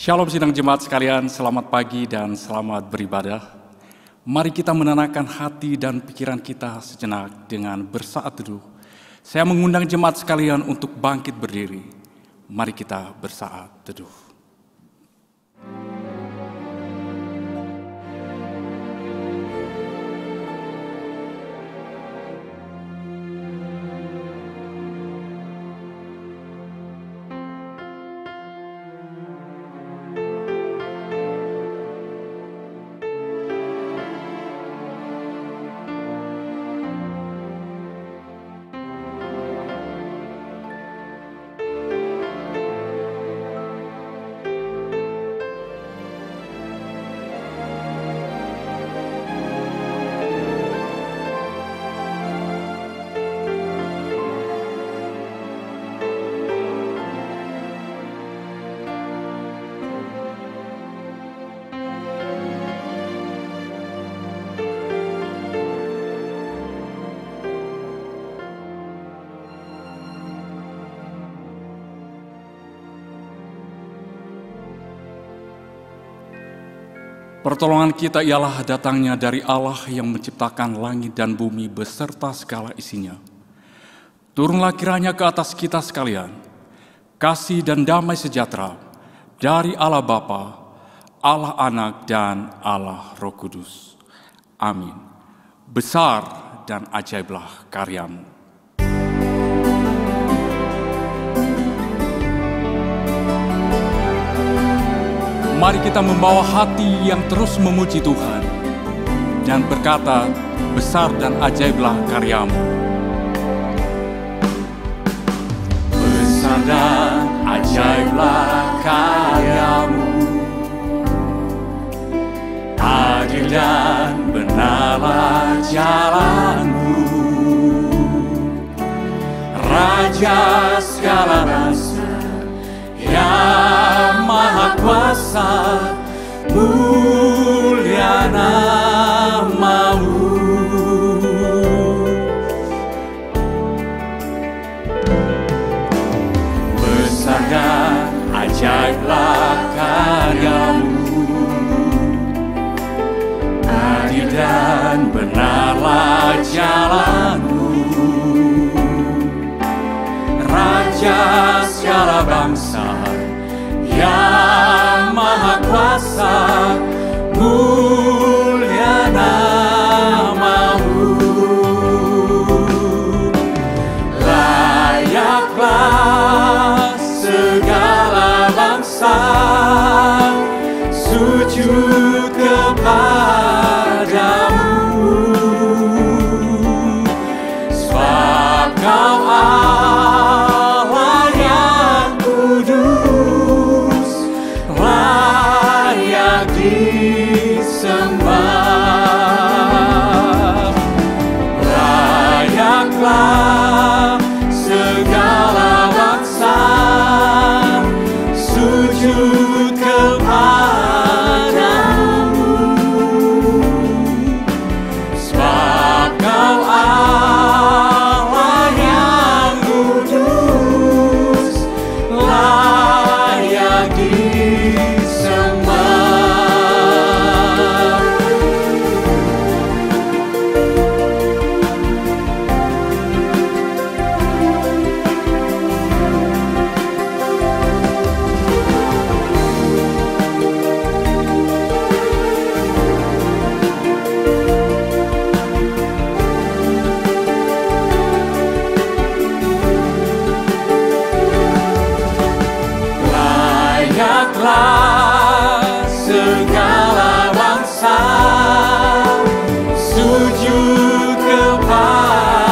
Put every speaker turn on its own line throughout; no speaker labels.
Shalom sidang jemaat sekalian, selamat pagi dan selamat beribadah. Mari kita menenangkan hati dan pikiran kita sejenak dengan bersaat teduh. Saya mengundang jemaat sekalian untuk bangkit berdiri. Mari kita bersaat teduh. Pertolongan kita ialah datangnya dari Allah yang menciptakan langit dan bumi beserta segala isinya. Turunlah kiranya ke atas kita sekalian, kasih dan damai sejahtera dari Allah Bapa, Allah Anak, dan Allah Roh Kudus. Amin. Besar dan ajaiblah karyamu. Mari kita membawa hati yang terus memuji Tuhan dan berkata, besar dan ajaiblah karyamu. Besar dan ajaiblah karyamu, adil dan benarlah jalanmu, Raja segala rasa yang Maha Kuasa, mulia namamu. Besar dan ajaiblah karyamu, adil dan benarlah jalanmu, Raja segala bangsa yang Maha Kuasa, mulia namamu. Layaklah segala bangsa sujud kepadamu, sebab Kau Allah yang kudus, layak disembah. Layaklah segala bangsa sujud kepadamu, sebab Kau Allah yang kudus, layak disembah. Layaklah segala bangsa sujud kepadamu,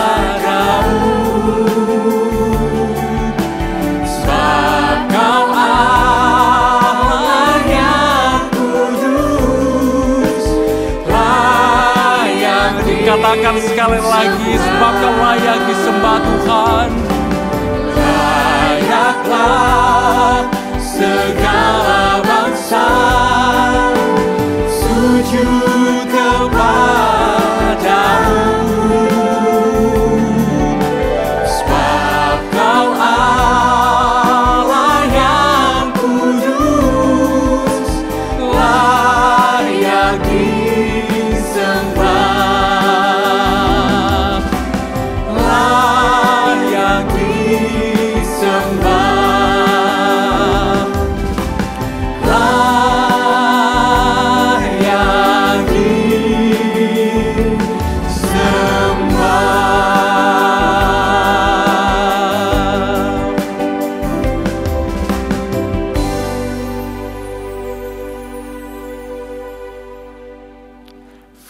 sebab Kau Allah yang kudus, layak dikatakan sekali lagi, sebab Kau layak disembah Tuhan. Layaklah segala bangsa sujud kepadamu, sebab Kau Allah yang kudus,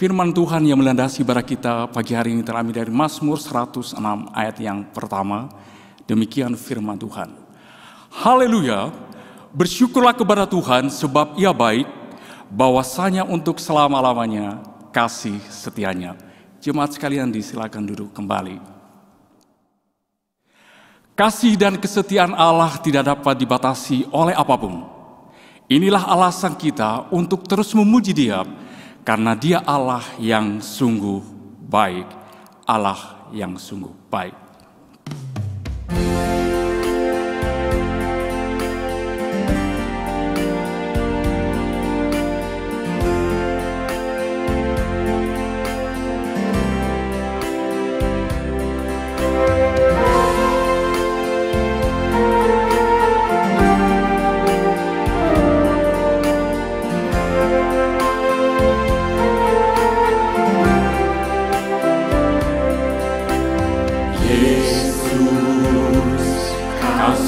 Firman Tuhan yang melandasi ibadah kita pagi hari ini terambil dari Mazmur 106 ayat yang pertama. Demikian firman Tuhan. Haleluya, bersyukurlah kepada Tuhan sebab Ia baik, bahwasanya untuk selama-lamanya kasih setianya. Jemaat sekalian disilakan duduk kembali. Kasih dan kesetiaan Allah tidak dapat dibatasi oleh apapun. Inilah alasan kita untuk terus memuji Dia, karena Dia Allah yang sungguh baik. Allah yang sungguh baik.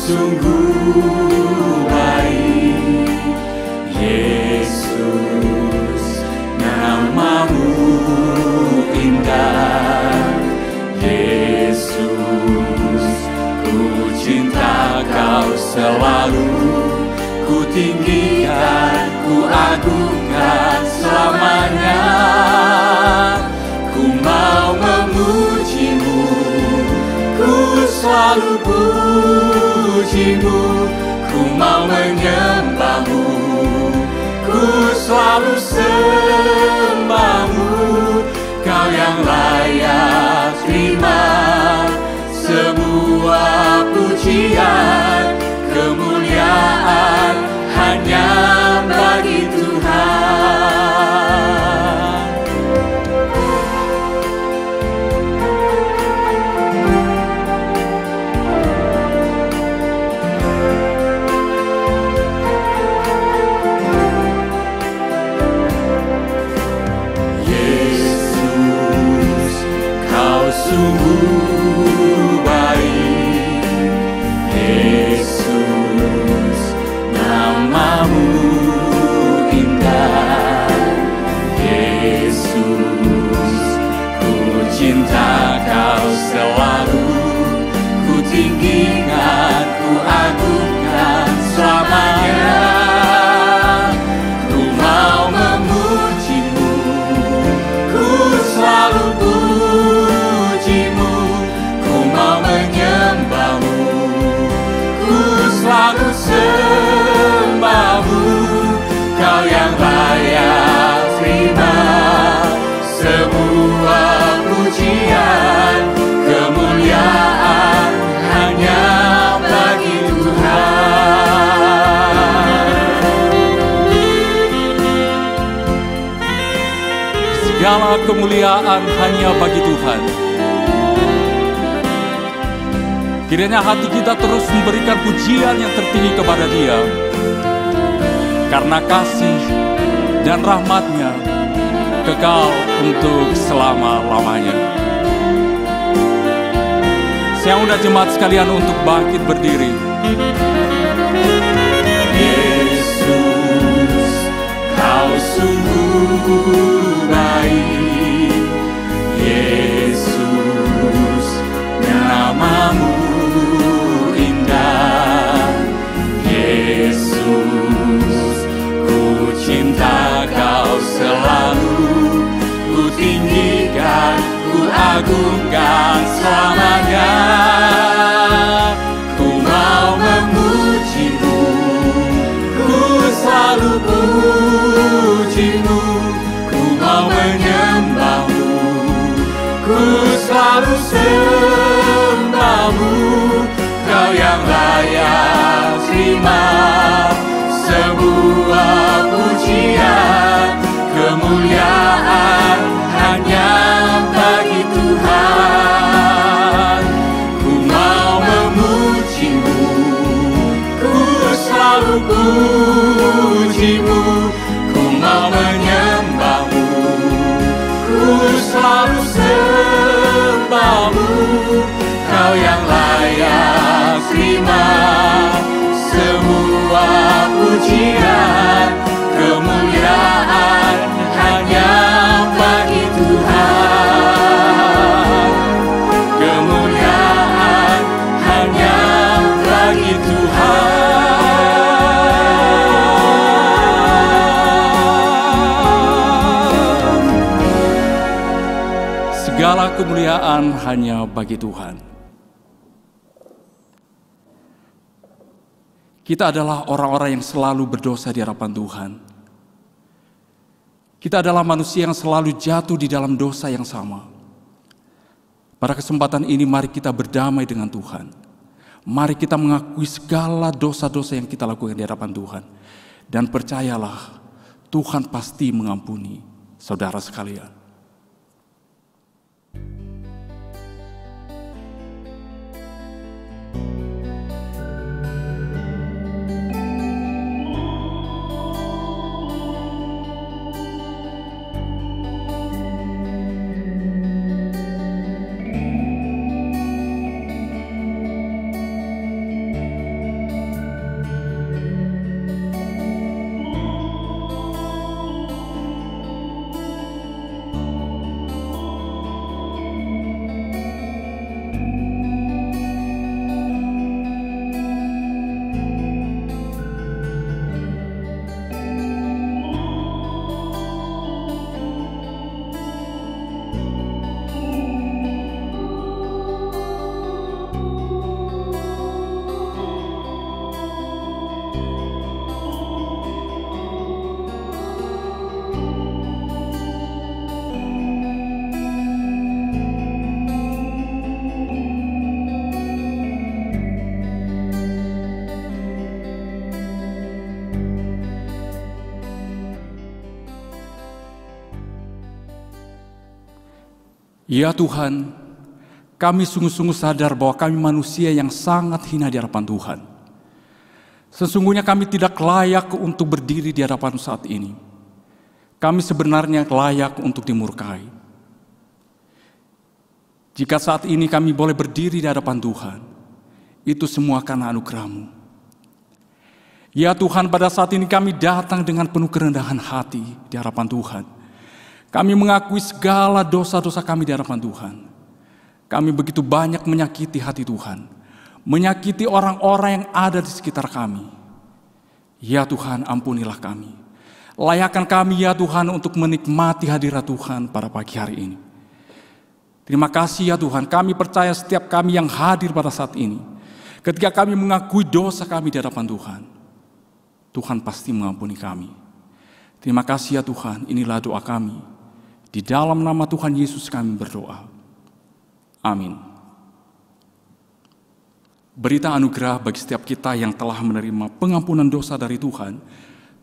Sungguh baik, Yesus, namamu indah, Yesus, ku cinta kau selalu, ku tinggikan, ku agungkan selamanya, ku mau memujimu, ku selalu pujimu, ku mau menyembahmu, ku selalu sembahmu, kau yang layak terima semua pujian, kemuliaan hanya bagi Tuhan. Sungguh baik, Yesus, namamu indah, Yesus, ku cinta kau selalu, ku tinggikan, ku agungkan selamanya, ku mau memujimu, ku selalu selalu sembahmu, kau yang layak terima semua pujian, kemuliaan hanya bagi Tuhan.
Segala kemuliaan hanya bagi Tuhan. Kiranya hati kita terus memberikan pujian yang tertinggi kepada Dia, karena kasih dan rahmat-Nya kekal untuk selama-lamanya. Saya undang jemaat sekalian untuk bangkit berdiri.
Yesus, kau sungguh baik, Yesus, namamu indah, Yesus, ku cinta kau selalu, ku tinggikan, ku agungkan selamanya, ku mau memujimu, ku selalu pujimu, ku mau menyembahmu, ku selalu sembahmu, kau yang layak terima sebuah pujian, kemuliaan hanya bagi Tuhan. Ku mau memujimu, ku selalu pujimu, ku mau menyembahmu, ku selalu sembahmu, kau yang layak terima semua
segala kemuliaan hanya bagi Tuhan. Kita adalah orang-orang yang selalu berdosa di hadapan Tuhan. Kita adalah manusia yang selalu jatuh di dalam dosa yang sama. Pada kesempatan ini mari kita berdamai dengan Tuhan. Mari kita mengakui segala dosa-dosa yang kita lakukan di hadapan Tuhan. Dan percayalah, Tuhan pasti mengampuni saudara sekalian. Ya Tuhan, kami sungguh-sungguh sadar bahwa kami manusia yang sangat hina di hadapan Tuhan. Sesungguhnya kami tidak layak untuk berdiri di hadapan saat ini. Kami sebenarnya layak untuk dimurkai. Jika saat ini kami boleh berdiri di hadapan Tuhan, itu semua karena anugerah-Mu. Ya Tuhan, pada saat ini kami datang dengan penuh kerendahan hati di hadapan Tuhan. Kami mengakui segala dosa-dosa kami di hadapan Tuhan. Kami begitu banyak menyakiti hati Tuhan, menyakiti orang-orang yang ada di sekitar kami. Ya Tuhan, ampunilah kami. Layakkan kami ya Tuhan untuk menikmati hadirat Tuhan pada pagi hari ini. Terima kasih ya Tuhan, kami percaya setiap kami yang hadir pada saat ini, ketika kami mengakui dosa kami di hadapan Tuhan, Tuhan pasti mengampuni kami. Terima kasih ya Tuhan, inilah doa kami. Di dalam nama Tuhan Yesus kami berdoa. Amin. Berita anugerah bagi setiap kita yang telah menerima pengampunan dosa dari Tuhan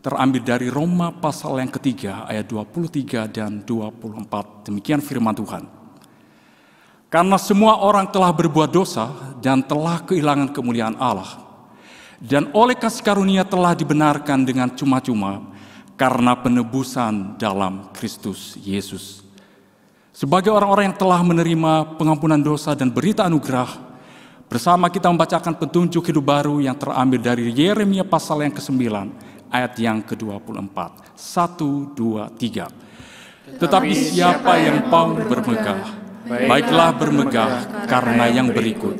terambil dari Roma pasal yang ketiga ayat 23 dan 24. Demikian firman Tuhan. Karena semua orang telah berbuat dosa dan telah kehilangan kemuliaan Allah. Dan oleh kasih karunia telah dibenarkan dengan cuma-cuma karena penebusan dalam Kristus Yesus. Sebagai orang-orang yang telah menerima pengampunan dosa dan berita anugerah, bersama kita membacakan petunjuk hidup baru yang terambil dari Yeremia pasal yang ke-9, ayat yang ke-24. 1, 2, 3. Tetapi siapa yang mau bermegah, baiklah bermegah karena yang berikut,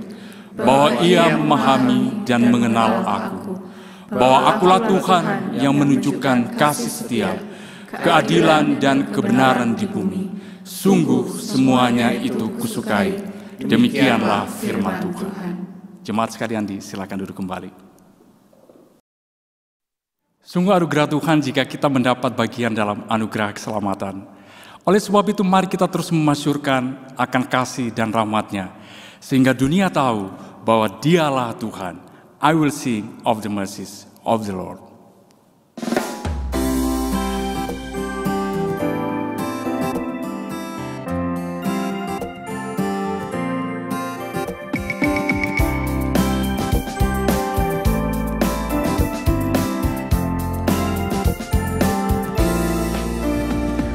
bahwa ia memahami dan mengenal aku. Bahwa akulah Tuhan yang menunjukkan kasih setia, keadilan dan kebenaran di bumi. Sungguh semuanya itu kusukai. Demikianlah firman Tuhan. Jemaat sekalian silakan duduk kembali. Sungguh anugerah Tuhan jika kita mendapat bagian dalam anugerah keselamatan. Oleh sebab itu mari kita terus memasyurkan akan kasih dan rahmat-Nya, sehingga dunia tahu bahwa Dialah Tuhan. I will sing of the mercies of the Lord.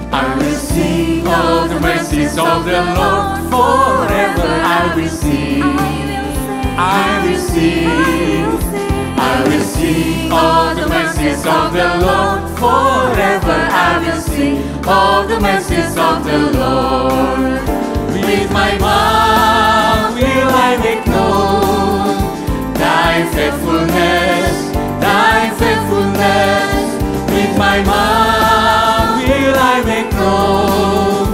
I will sing of the mercies of the Lord forever. I will sing. I will sing, I will sing all the mercies of the Lord forever. I will sing all the mercies of the Lord. With my mouth will I make known Thy faithfulness, Thy faithfulness. With my mouth will I make known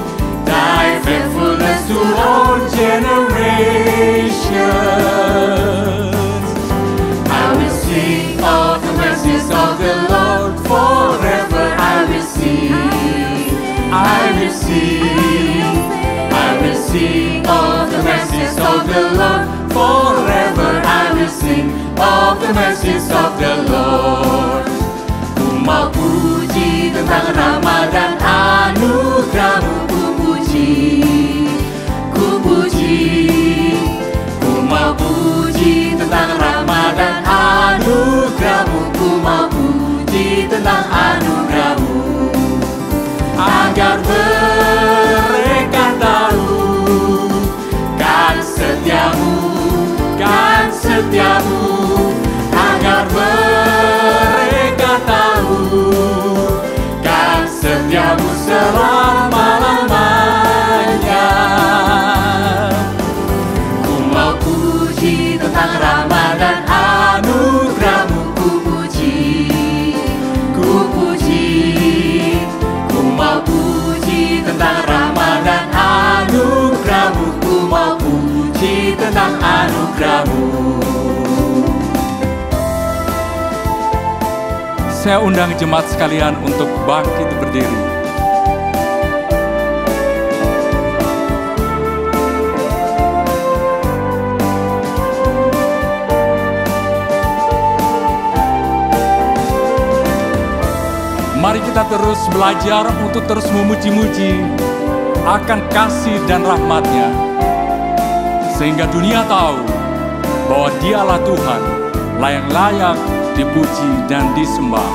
Thy faithfulness to the Lord. Forever I will sing of the mercies of the Lord. Ku mau puji tentang rahmat dan anugerah-Mu, ku puji, ku puji. Ku mau puji tentang rahmat dan anugerah-Mu, ku mau puji tentang anugerah-Mu. Agar mereka tahu kan setiamu, kan setiamu. Agar mereka tahu kan setiamu selama-lamanya. Ku mau puji tentang rahmat dan anugerah-Mu, ku puji, ku puji. Ku mau puji tentang rahmat dan anugerah-Mu, ku mau puji tentang anugerah-Mu.
Saya undang jemaat sekalian untuk bangkit berdiri. Mari kita terus belajar untuk terus memuji-muji akan kasih dan rahmat-Nya, sehingga dunia tahu bahwa Dialah Tuhan, yang layak dipuji dan disembah.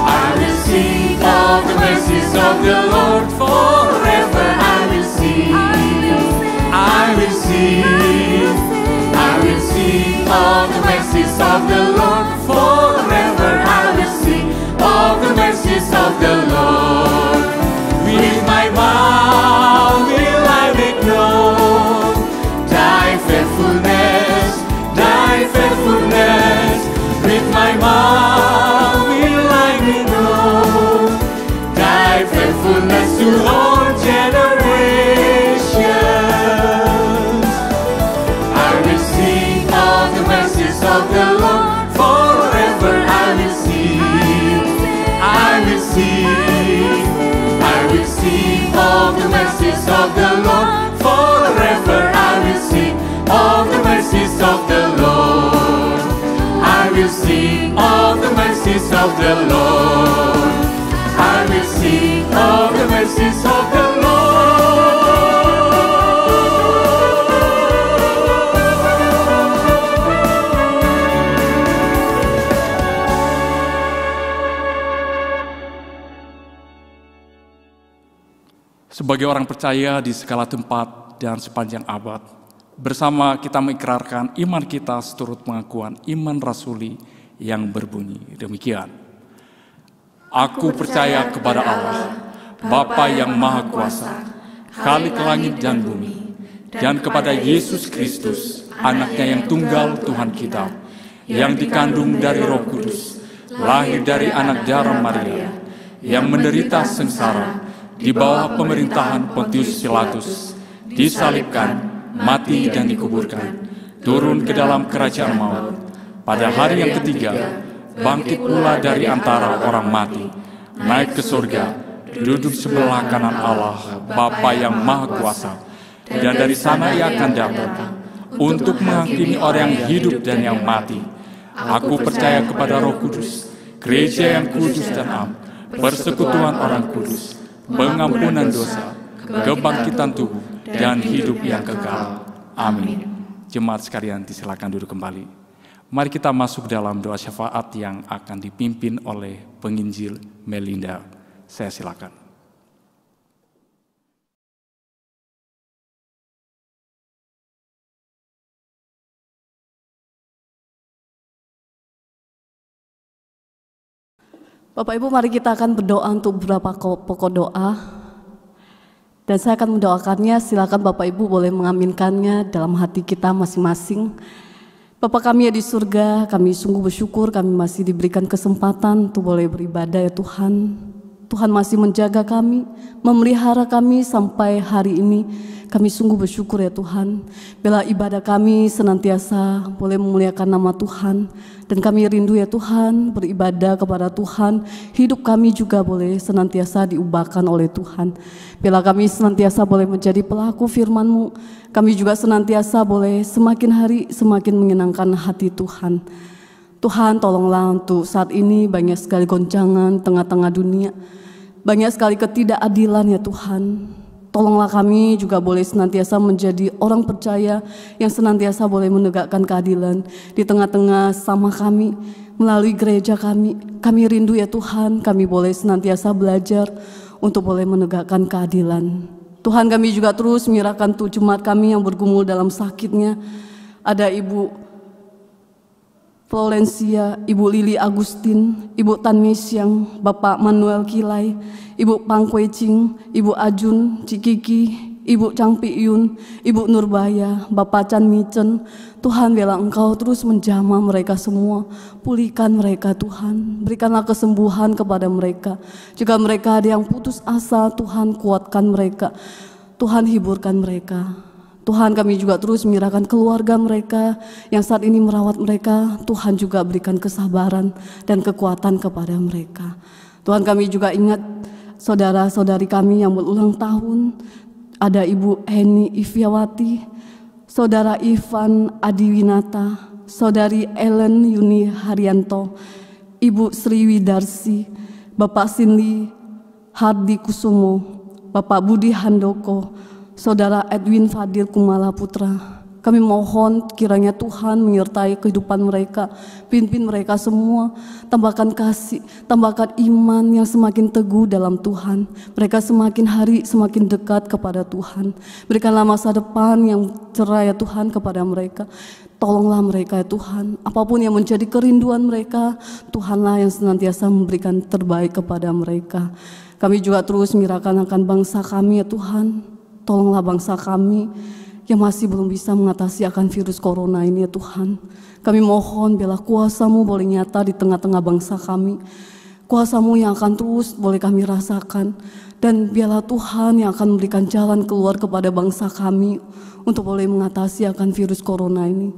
I will sing of the mercies of the Lord. Forever I will sing, I will sing, I will sing of the mercies of the Lord. Forever I will sing of the mercies of the Lord. With my mouth will I make known Thy faithfulness, Thy faithfulness. With my mouth will I make known Thy faithfulness to all generations. I will sing of the mercies of the Lord. Forever I will sing, I will sing, I will sing of the mercies of the Lord. Forever I will sing of the mercies of the Lord. I will sing of the mercies of the Lord. I will sing of the mercies of the Lord.
Sebagai orang percaya di segala tempat dan sepanjang abad, bersama kita mengikrarkan iman kita seturut pengakuan iman rasuli yang berbunyi demikian. Aku percaya kepada Allah, Bapa yang Maha Kuasa, Khalik langit dan bumi, dan kepada Yesus Kristus, anaknya yang tunggal Tuhan kita, yang dikandung dari Roh Kudus, lahir dari anak darah Maria, yang menderita sengsara di bawah pemerintahan Pontius Pilatus, disalibkan, mati dan dikuburkan, turun ke dalam kerajaan maut. Pada hari yang ketiga, bangkit pula dari antara orang mati, naik ke surga, duduk sebelah kanan Allah, Bapa yang Maha Kuasa, dan dari sana Ia akan datang untuk menghakimi orang yang hidup dan yang mati. Aku percaya kepada Roh Kudus, gereja yang kudus dan am, persekutuan orang kudus, pengampunan dosa, kebangkitan tubuh, dan hidup yang kekal. Amin. Jemaat sekalian disilakan duduk kembali. Mari kita masuk dalam doa syafaat yang akan dipimpin oleh penginjil Melinda. Saya silakan.
Bapak Ibu, mari kita akan berdoa untuk beberapa pokok doa. Dan saya akan mendoakannya, silakan Bapak Ibu boleh mengaminkannya dalam hati kita masing-masing. Bapa kami yang di surga, kami sungguh bersyukur kami masih diberikan kesempatan untuk boleh beribadah ya Tuhan. Tuhan masih menjaga kami, memelihara kami sampai hari ini. Kami sungguh bersyukur ya Tuhan. Bila ibadah kami senantiasa boleh memuliakan nama Tuhan. Dan kami rindu ya Tuhan beribadah kepada Tuhan. Hidup kami juga boleh senantiasa diubahkan oleh Tuhan. Bila kami senantiasa boleh menjadi pelaku firman-Mu, kami juga senantiasa boleh semakin hari semakin menyenangkan hati Tuhan. Tuhan tolonglah untuk saat ini banyak sekali goncangan tengah-tengah dunia. Banyak sekali ketidakadilan ya Tuhan. Tolonglah kami juga boleh senantiasa menjadi orang percaya yang senantiasa boleh menegakkan keadilan di tengah-tengah sama kami. Melalui gereja kami rindu ya Tuhan, kami boleh senantiasa belajar untuk boleh menegakkan keadilan. Tuhan, kami juga terus menyerahkan untuk jemaat kami yang bergumul dalam sakitnya. Ada Ibu Florencia, Ibu Lili Agustin, Ibu Tan Mesyang, Bapak Manuel Kilai, Ibu Pang Kwe Ching, Ibu Ajun, Cikiki, Ibu Chang Pi Yun, Ibu Nurbaya, Bapak Chan Micen. Tuhan, biarlah Engkau terus menjamah mereka semua, pulihkan mereka Tuhan, berikanlah kesembuhan kepada mereka. Jika mereka ada yang putus asa, Tuhan kuatkan mereka, Tuhan hiburkan mereka. Tuhan, kami juga terus menyerahkan keluarga mereka yang saat ini merawat mereka. Tuhan juga berikan kesabaran dan kekuatan kepada mereka. Tuhan, kami juga ingat saudara-saudari kami yang berulang tahun. Ada Ibu Heni Iviawati, Saudara Ivan Adiwinata, Saudari Ellen Yuni Haryanto, Ibu Sri Widarsi, Bapak Sinli Hardi Kusumo, Bapak Budi Handoko, Saudara Edwin Fadil Kumala Putra. Kami mohon kiranya Tuhan menyertai kehidupan mereka, pimpin mereka semua, tambahkan kasih, tambahkan iman yang semakin teguh dalam Tuhan. Mereka semakin hari semakin dekat kepada Tuhan. Berikanlah masa depan yang cerah ya Tuhan kepada mereka. Tolonglah mereka ya Tuhan, apapun yang menjadi kerinduan mereka, Tuhanlah yang senantiasa memberikan terbaik kepada mereka. Kami juga terus menyerahkan akan bangsa kami ya Tuhan. Tolonglah bangsa kami yang masih belum bisa mengatasi akan virus corona ini ya Tuhan. Kami mohon biarlah kuasa-Mu boleh nyata di tengah-tengah bangsa kami. Kuasa-Mu yang akan terus boleh kami rasakan. Dan biarlah Tuhan yang akan memberikan jalan keluar kepada bangsa kami untuk boleh mengatasi akan virus corona ini.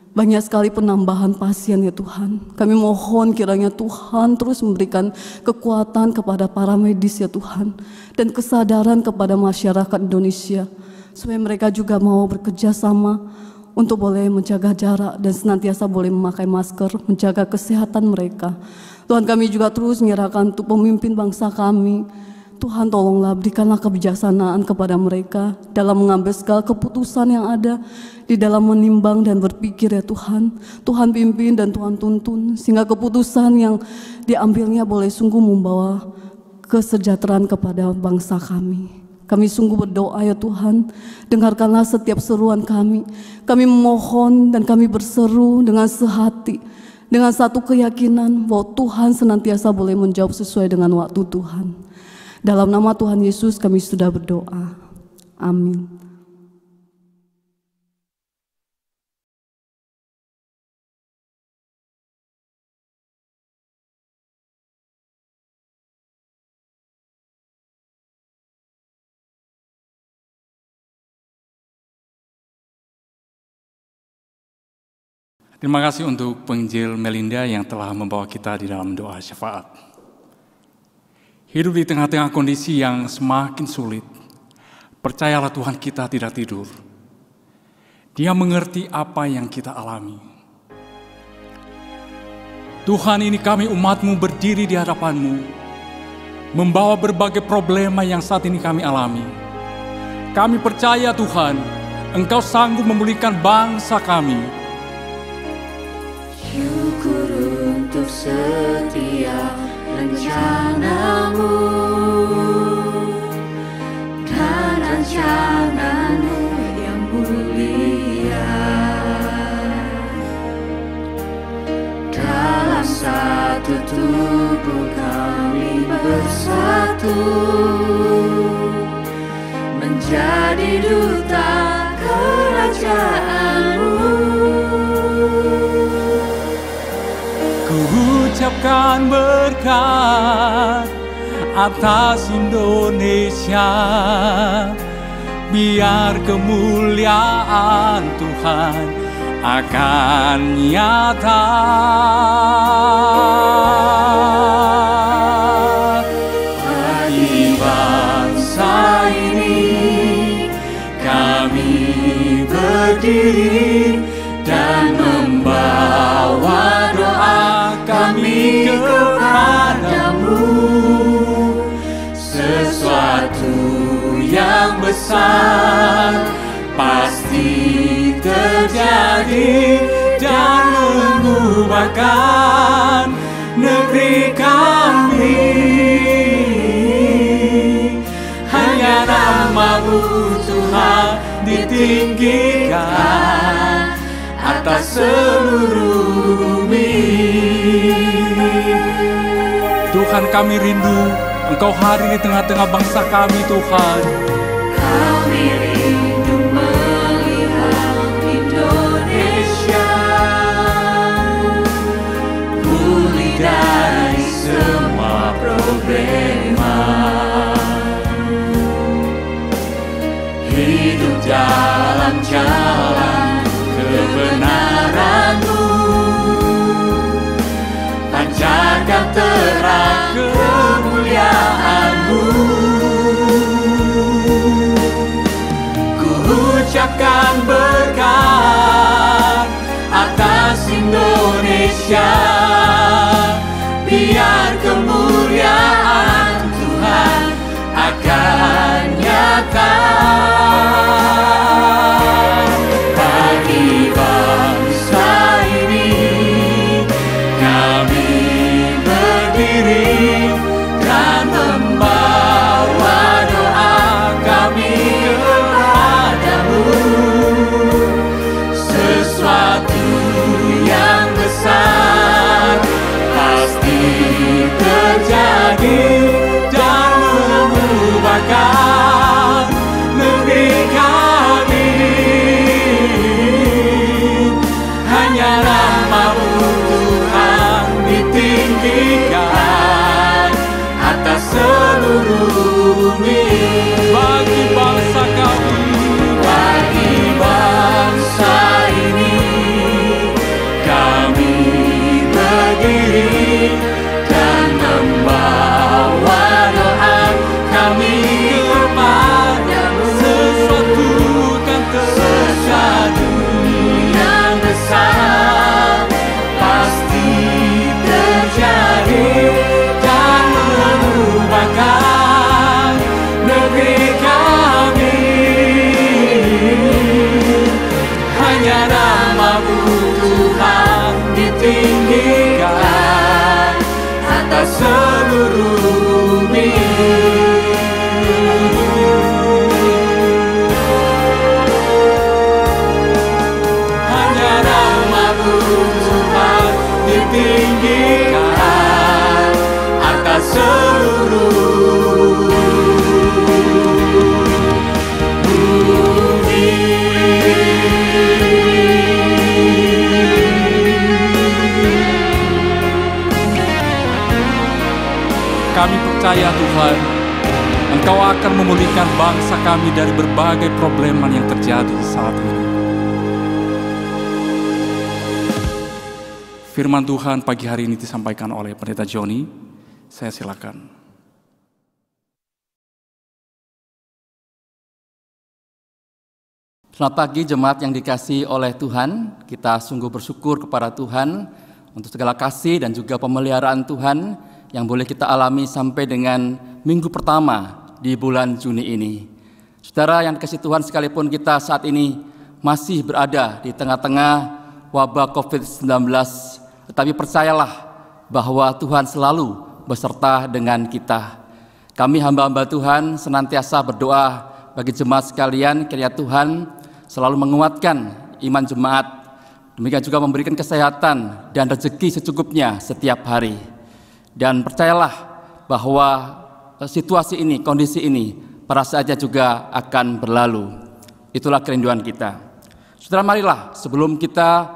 Banyak sekali penambahan pasien ya Tuhan. Kami mohon kiranya Tuhan terus memberikan kekuatan kepada para medis ya Tuhan. Dan kesadaran kepada masyarakat Indonesia. Supaya mereka juga mau bekerja sama untuk boleh menjaga jarak dan senantiasa boleh memakai masker, menjaga kesehatan mereka. Tuhan, kami juga terus menyerahkan untuk pemimpin bangsa kami. Tuhan, tolonglah berikanlah kebijaksanaan kepada mereka dalam mengambil segala keputusan yang ada, di dalam menimbang dan berpikir ya Tuhan. Tuhan pimpin dan Tuhan tuntun sehingga keputusan yang diambilnya boleh sungguh membawa kesejahteraan kepada bangsa kami. Kami sungguh berdoa ya Tuhan, dengarkanlah setiap seruan kami. Kami memohon dan kami berseru dengan sehati, dengan satu keyakinan bahwa Tuhan senantiasa boleh menjawab sesuai dengan waktu Tuhan. Dalam nama Tuhan Yesus kami sudah berdoa. Amin.
Terima kasih untuk penginjil Melinda yang telah membawa kita di dalam doa syafaat. Hidup di tengah-tengah kondisi yang semakin sulit, percayalah Tuhan kita tidak tidur. Dia mengerti apa yang kita alami. Tuhan, ini kami umat-Mu berdiri di hadapan-Mu, membawa berbagai problema yang saat ini kami alami. Kami percaya Tuhan, Engkau sanggup memulihkan bangsa kami.
Syukur untuk setiap rencana-Mu dan rancangan-Mu yang mulia. Dalam satu tubuh kami bersatu, menjadi duta kerajaan-Mu.
Ucapkan berkat atas Indonesia, biar kemuliaan Tuhan akan nyata. Bagi bangsa ini kami berdiri dan membawa doa kami kepadamu. Sesuatu yang besar pasti terjadi dan mengubahkan negeri kami. Hanya nama-Mu Tuhan ditinggikan atas seluruh bumi. Tuhan, kami rindu Engkau hadir di tengah-tengah bangsa kami, Tuhan.
Kami rindu melihat Indonesia pulih dari semua problema, hidup dalam jalan kebenaran-Mu, pancarkan terang kemuliaan-Mu. Ku ucapkan berkat atas Indonesia, biar kemuliaan Tuhan akan nyata. Bagi bangsa ini kami berdiri dan membawa doa kami kepadamu. Sesuatu yang besar pasti terjadi dan mengubahkan negeri kami. Hanya nama-Mu Tuhan ditinggikan atas seluruh bumi. Bagi bangsa kami, bagi bangsa ini kami berdiri dan membawa doa kami kepadamu. Sesuatu kan terjadi yang besar pasti terjadi dan mengubahkan negeri kami. Hanya nama-Mu Tuhan ditinggikan atas seluruh bumi. Hanya nama-Mu Tuhan ditinggikan atas seluruh bumi. Kami percaya Tuhan, Engkau akan memulihkan bangsa kami dari berbagai problema yang terjadi saat ini. Firman Tuhan pagi hari ini disampaikan oleh Pendeta Joni. Saya silakan.
Selamat pagi jemaat yang dikasihi oleh Tuhan. Kita sungguh bersyukur kepada Tuhan untuk segala kasih dan juga pemeliharaan Tuhan yang boleh kita alami sampai dengan minggu pertama di bulan Juni ini. Saudara yang dikasihi Tuhan, sekalipun kita saat ini masih berada di tengah-tengah wabah COVID-19, tetapi percayalah bahwa Tuhan selalu beserta dengan kita. Kami hamba-hamba Tuhan senantiasa berdoa bagi jemaat sekalian, kiranya Tuhan selalu menguatkan iman jemaat, demikian juga memberikan kesehatan dan rezeki secukupnya setiap hari. Dan percayalah bahwa situasi ini, kondisi ini pada saatnya juga akan berlalu. Itulah kerinduan kita. Saudara, marilah sebelum kita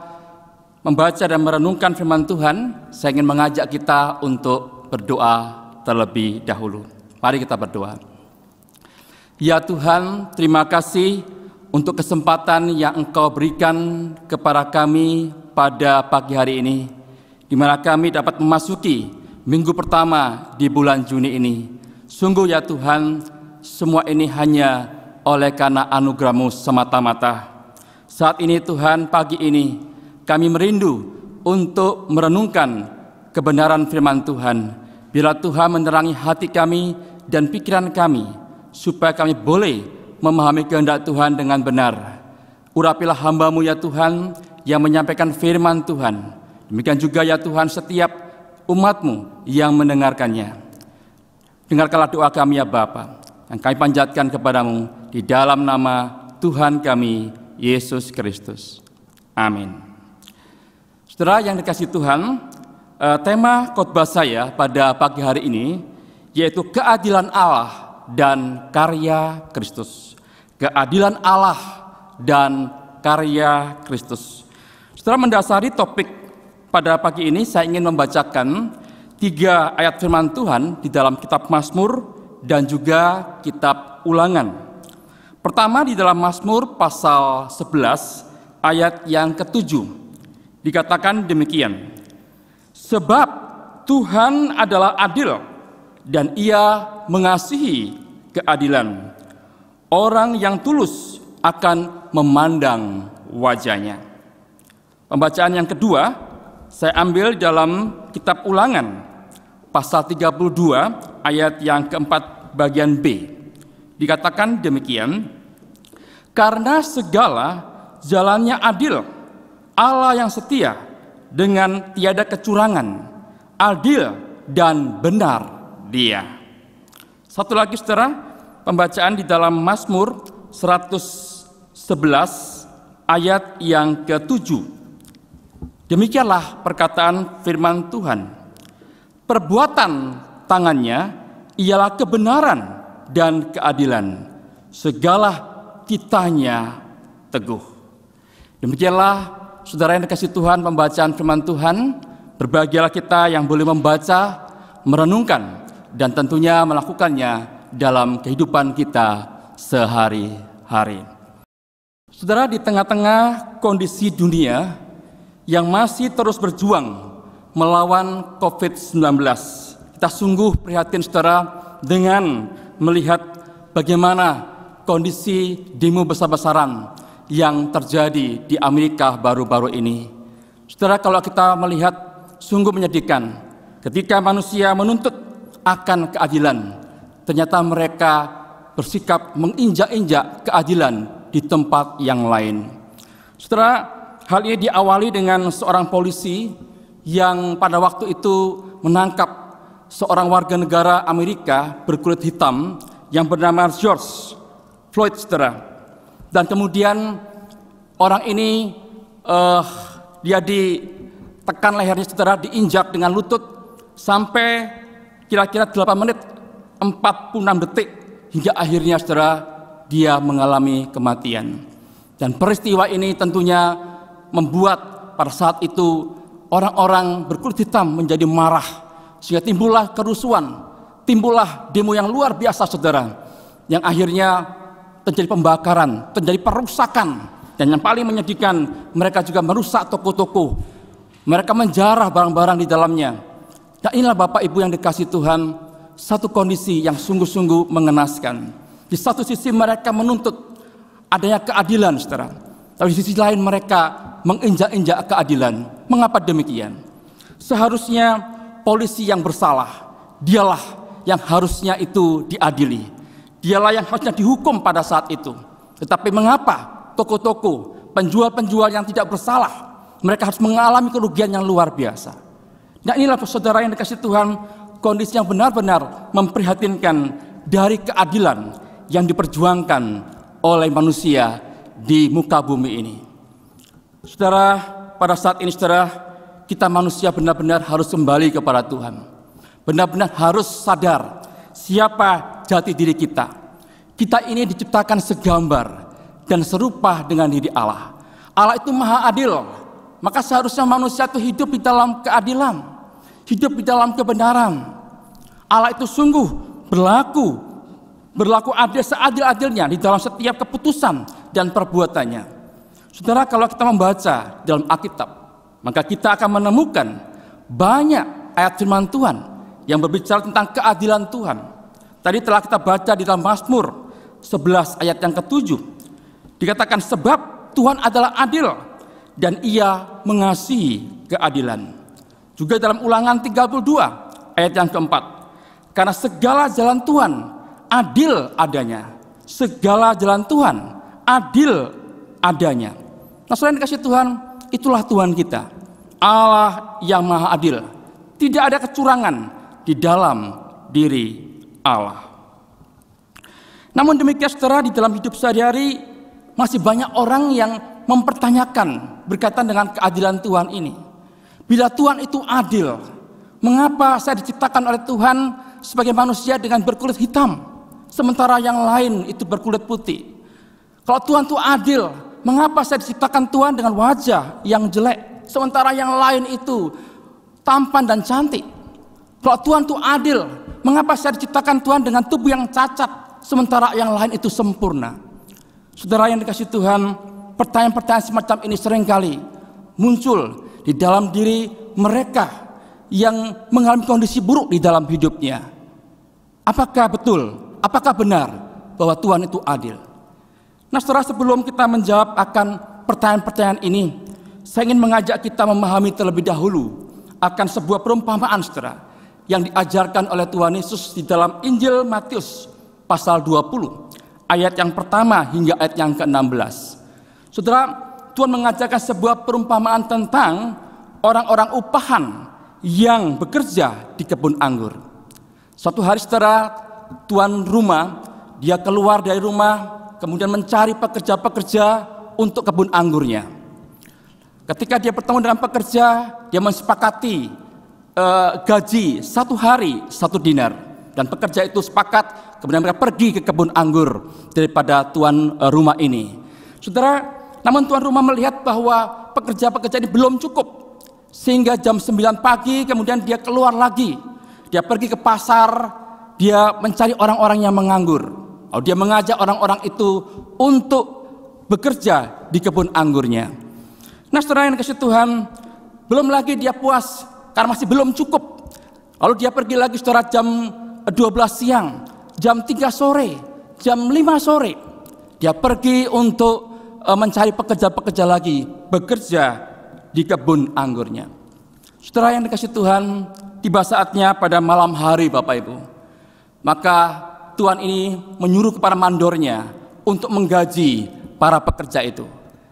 membaca dan merenungkan firman Tuhan, saya ingin mengajak kita untuk berdoa terlebih dahulu. Mari kita berdoa. Ya Tuhan, terima kasih untuk kesempatan yang Engkau berikan kepada kami pada pagi hari ini, di mana kami dapat memasuki minggu pertama di bulan Juni ini. Sungguh ya Tuhan, semua ini hanya oleh karena anugerah-Mu semata-mata. Saat ini Tuhan, pagi ini kami merindu untuk merenungkan kebenaran firman Tuhan. Bila Tuhan menerangi hati kami dan pikiran kami, supaya kami boleh memahami kehendak Tuhan dengan benar. Urapilah hamba-Mu ya Tuhan yang menyampaikan firman Tuhan. Demikian juga ya Tuhan setiap umat-Mu yang mendengarkannya. Dengarkanlah doa kami ya Bapa, yang kami panjatkan kepadamu di dalam nama Tuhan kami, Yesus Kristus. Amin. Saudara yang dikasihi Tuhan, tema khotbah saya pada pagi hari ini yaitu keadilan Allah dan karya Kristus. Keadilan Allah dan karya Kristus. Setelah mendasari topik pada pagi ini, saya ingin membacakan 3 ayat firman Tuhan di dalam kitab Mazmur dan juga kitab Ulangan. Pertama di dalam Mazmur pasal 11 ayat yang ke-7. Dikatakan demikian. Sebab Tuhan adalah adil dan Ia mengasihi keadilan. Orang yang tulus akan memandang wajahnya. Pembacaan yang kedua saya ambil dalam kitab Ulangan pasal 32 ayat yang keempat bagian B. Dikatakan demikian, karena segala jalannya adil, Allah yang setia dengan tiada kecurangan, adil dan benar Dia. Satu lagi saudara, pembacaan di dalam Mazmur 111 ayat yang ke-7. Demikianlah perkataan firman Tuhan. Perbuatan tangannya ialah kebenaran dan keadilan. Segala titahnya teguh. Demikianlah saudara yang dikasihi Tuhan pembacaan firman Tuhan. Berbahagialah kita yang boleh membaca, merenungkan, dan tentunya melakukannya dalam kehidupan kita sehari-hari. Saudara, di tengah-tengah kondisi dunia yang masih terus berjuang melawan COVID-19, kita sungguh prihatin saudara dengan melihat bagaimana kondisi demo besar-besaran yang terjadi di Amerika baru-baru ini. Saudara, kalau kita melihat sungguh menyedihkan ketika manusia menuntut akan keadilan, ternyata mereka bersikap menginjak-injak keadilan di tempat yang lain. Saudara, hal ini diawali dengan seorang polisi yang pada waktu itu menangkap seorang warga negara Amerika berkulit hitam yang bernama George Floyd, saudara. Dan kemudian orang ini dia ditekan lehernya, saudara, diinjak dengan lutut sampai kira-kira 8 menit 46 detik hingga akhirnya saudara dia mengalami kematian. Dan peristiwa ini tentunya membuat pada saat itu orang-orang berkulit hitam menjadi marah, sehingga timbullah kerusuhan, timbullah demo yang luar biasa saudara, yang akhirnya terjadi pembakaran, terjadi perusakan, dan yang paling menyedihkan mereka juga merusak toko-toko, mereka menjarah barang-barang di dalamnya. Dan inilah Bapak Ibu yang dikasihi Tuhan, satu kondisi yang sungguh-sungguh mengenaskan. Di satu sisi mereka menuntut adanya keadilan saudara, tapi di sisi lain mereka menginjak-injak keadilan. Mengapa demikian? Seharusnya polisi yang bersalah, dialah yang harusnya itu diadili, dialah yang harusnya dihukum pada saat itu. Tetapi mengapa toko-toko, penjual-penjual yang tidak bersalah, mereka harus mengalami kerugian yang luar biasa? Nah, inilah saudara yang dikasihi Tuhan, kondisi yang benar-benar memprihatinkan dari keadilan yang diperjuangkan oleh manusia di muka bumi ini. Saudara, pada saat ini saudara, kita manusia benar-benar harus kembali kepada Tuhan. Benar-benar harus sadar siapa jati diri kita. Kita ini diciptakan segambar dan serupa dengan diri Allah. Allah itu maha adil, maka seharusnya manusia itu hidup di dalam keadilan, hidup di dalam kebenaran. Allah itu sungguh berlaku adil seadil-adilnya di dalam setiap keputusan dan perbuatannya. Saudara, kalau kita membaca dalam Alkitab, maka kita akan menemukan banyak ayat firman Tuhan yang berbicara tentang keadilan Tuhan. Tadi telah kita baca di dalam Mazmur 11 ayat yang ke-7. Dikatakan sebab Tuhan adalah adil dan Ia mengasihi keadilan. Juga dalam Ulangan 32 ayat yang ke-4. Karena segala jalan Tuhan adil adanya. Segala jalan Tuhan adil adanya. Nah, selain kasih Tuhan, itulah Tuhan kita, Allah yang maha adil. Tidak ada kecurangan di dalam diri Allah. Namun demikian saudara, di dalam hidup sehari-hari masih banyak orang yang mempertanyakan berkaitan dengan keadilan Tuhan ini. Bila Tuhan itu adil, mengapa saya diciptakan oleh Tuhan sebagai manusia dengan berkulit hitam, sementara yang lain itu berkulit putih? Kalau Tuhan itu adil, mengapa saya diciptakan Tuhan dengan wajah yang jelek, sementara yang lain itu tampan dan cantik? Kalau Tuhan itu adil, mengapa saya diciptakan Tuhan dengan tubuh yang cacat, sementara yang lain itu sempurna? Saudara yang dikasihi Tuhan, pertanyaan-pertanyaan semacam ini seringkali muncul di dalam diri mereka yang mengalami kondisi buruk di dalam hidupnya. Apakah betul, apakah benar bahwa Tuhan itu adil? Nah saudara, sebelum kita menjawab akan pertanyaan-pertanyaan ini, saya ingin mengajak kita memahami terlebih dahulu akan sebuah perumpamaan saudara yang diajarkan oleh Tuhan Yesus di dalam Injil Matius pasal 20 ayat yang pertama hingga ayat yang ke-16. Saudara, Tuhan mengajarkan sebuah perumpamaan tentang orang-orang upahan yang bekerja di kebun anggur. Suatu hari saudara, tuan rumah dia keluar dari rumah kemudian mencari pekerja-pekerja untuk kebun anggurnya. Ketika dia bertemu dengan pekerja, dia mensepakati gaji 1 hari 1 dinar. Dan pekerja itu sepakat, kemudian mereka pergi ke kebun anggur daripada tuan rumah ini. Saudara, namun tuan rumah melihat bahwa pekerja-pekerja ini belum cukup. Sehingga jam 9 pagi kemudian dia keluar lagi. Dia pergi ke pasar, dia mencari orang-orang yang menganggur. Lalu dia mengajak orang-orang itu untuk bekerja di kebun anggurnya. Nah saudara yang dikasihi Tuhan, belum lagi dia puas karena masih belum cukup. Lalu dia pergi lagi saudara jam 12 siang, jam 3 sore, jam 5 sore. Dia pergi untuk mencari pekerja-pekerja lagi, bekerja di kebun anggurnya. Saudara yang dikasihi Tuhan, tiba saatnya pada malam hari Bapak Ibu. Maka Tuhan ini menyuruh kepada mandornya untuk menggaji para pekerja itu.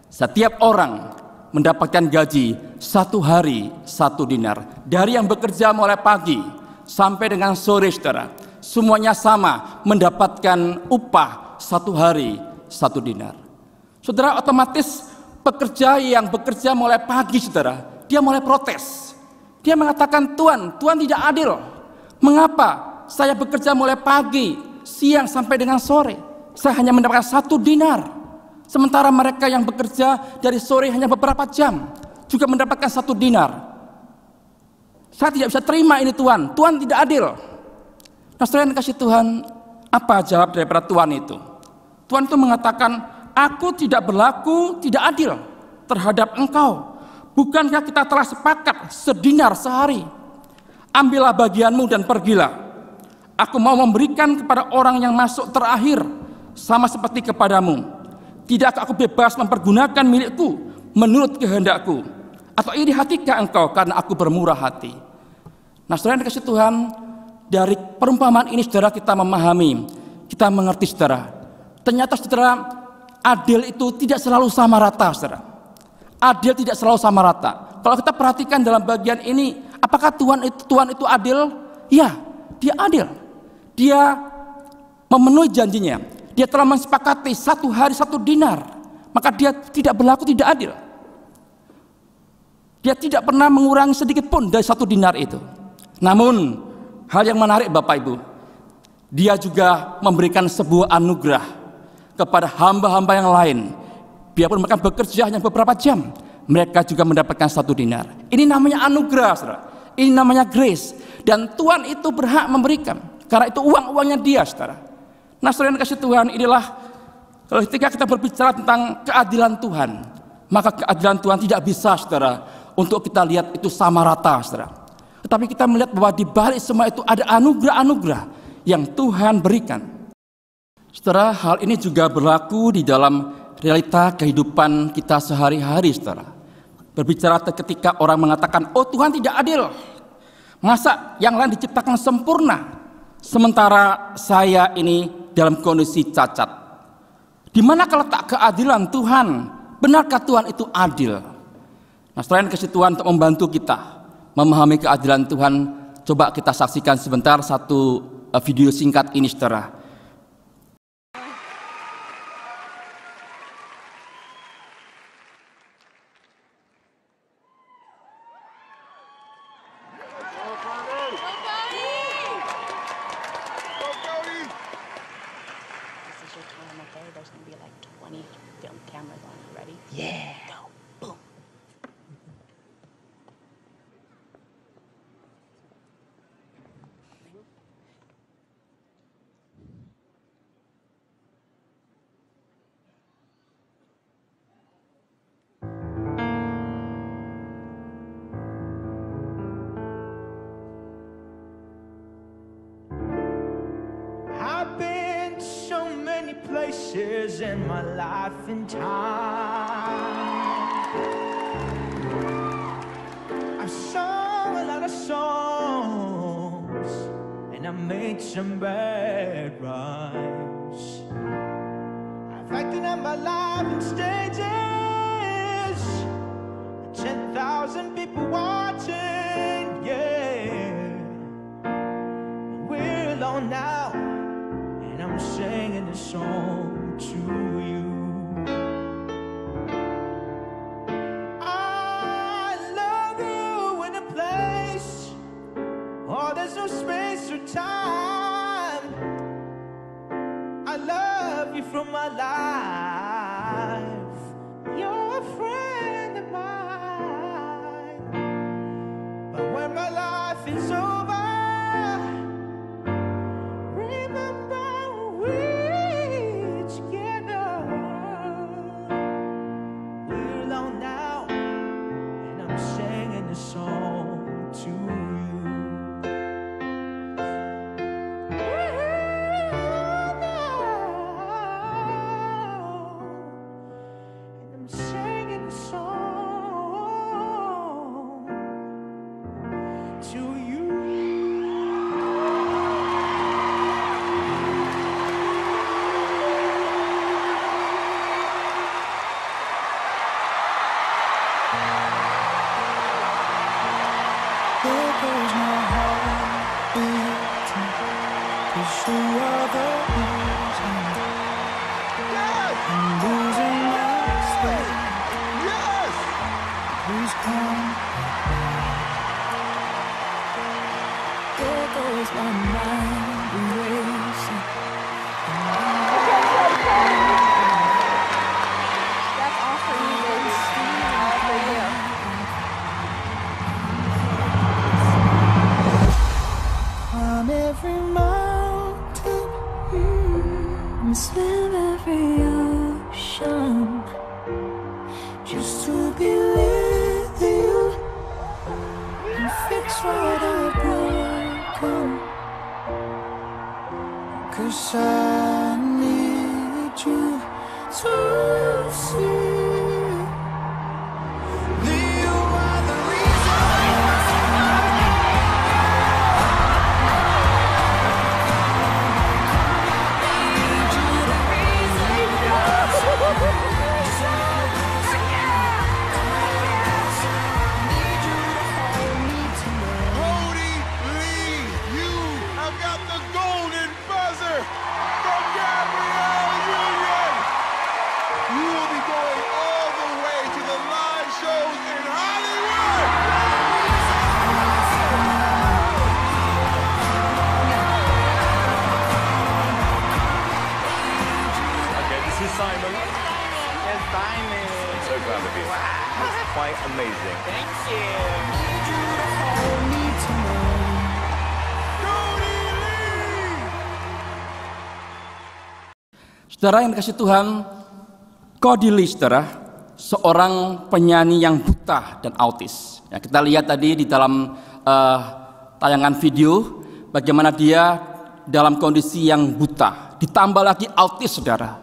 Setiap orang mendapatkan gaji 1 hari 1 dinar. Dari yang bekerja mulai pagi sampai dengan sore saudara, semuanya sama mendapatkan upah 1 hari 1 dinar. Saudara, otomatis pekerja yang bekerja mulai pagi saudara, dia mulai protes. Dia mengatakan, Tuhan tidak adil. Mengapa saya bekerja mulai pagi, siang sampai dengan sore, saya hanya mendapatkan 1 dinar. Sementara mereka yang bekerja dari sore hanya beberapa jam juga mendapatkan 1 dinar. Saya tidak bisa terima ini Tuhan tidak adil. Nah saudara yang dikasihi Tuhan, apa jawab daripada Tuhan itu? Tuhan itu mengatakan, aku tidak berlaku tidak adil terhadap engkau. Bukankah kita telah sepakat sedinar sehari? Ambillah bagianmu dan pergilah. Aku mau memberikan kepada orang yang masuk terakhir sama seperti kepadamu. Tidakkah aku bebas mempergunakan milikku menurut kehendakku? Atau iri hatikah engkau karena aku bermurah hati? Nah saudara yang dikasihi Tuhan, dari perumpamaan ini saudara kita memahami, kita mengerti saudara. Ternyata saudara, adil itu tidak selalu sama rata saudara. Adil tidak selalu sama rata. Kalau kita perhatikan dalam bagian ini, apakah Tuhan itu adil? Ya, dia adil. Dia memenuhi janjinya. Dia telah mensepakati 1 hari 1 dinar. Maka dia tidak berlaku tidak adil. Dia tidak pernah mengurangi sedikit pun dari 1 dinar itu. Namun hal yang menarik Bapak Ibu, dia juga memberikan sebuah anugerah kepada hamba-hamba yang lain. Biarpun mereka bekerja hanya beberapa jam, mereka juga mendapatkan 1 dinar. Ini namanya anugerah saudara. Ini namanya grace. Dan Tuhan itu berhak memberikan. Karena itu uang-uangnya dia, saudara. Nah, saudara yang kasih Tuhan, inilah ketika kita berbicara tentang keadilan Tuhan, maka keadilan Tuhan tidak bisa, saudara, untuk kita lihat itu sama rata, saudara. Tetapi kita melihat bahwa di balik semua itu ada anugerah-anugerah yang Tuhan berikan. Saudara, hal ini juga berlaku di dalam realita kehidupan kita sehari-hari, saudara. Berbicara ketika orang mengatakan, oh Tuhan tidak adil. Masa yang lain diciptakan sempurna, sementara saya ini dalam kondisi cacat. Di manakah letak keadilan Tuhan? Benarkah Tuhan itu adil? Nah, selain kasih Tuhan untuk membantu kita memahami keadilan Tuhan, coba kita saksikan sebentar satu video singkat ini, saudara.
There's going to be like 20 film cameras on you. Ready? Yeah. Go. Boom.
I've been to so many places in my life and time. I've sung a lot of songs and I made some bad rhymes. I've acted out my life on stages, 10,000 people watching, yeah. We're alone now, and I'm singing this song to you. I love you in a place, oh, there's no space or time. I love you from my life. You're a friend of mine. But when my life is over, song to you. And I'm singing a song to you. There goes my heart beating, 'cause you are the reason I'm losing my sleep. Yes, please come. There goes my mind racing.
That's all for you, baby. All for you.
Climb every mountain, and swim every ocean, just to be with you and fix what I've broken. 'Cause I need you to see.
Simon.
Yes, Simon.
I'm so proud of you.
Wow.
It's quite amazing.
Thank you.
Saudara yang dikasihi Tuhan, Cody Lee, saudara, seorang penyanyi yang buta dan autis. Ya, kita lihat tadi di dalam tayangan video bagaimana dia dalam kondisi yang buta, ditambah lagi autis, saudara.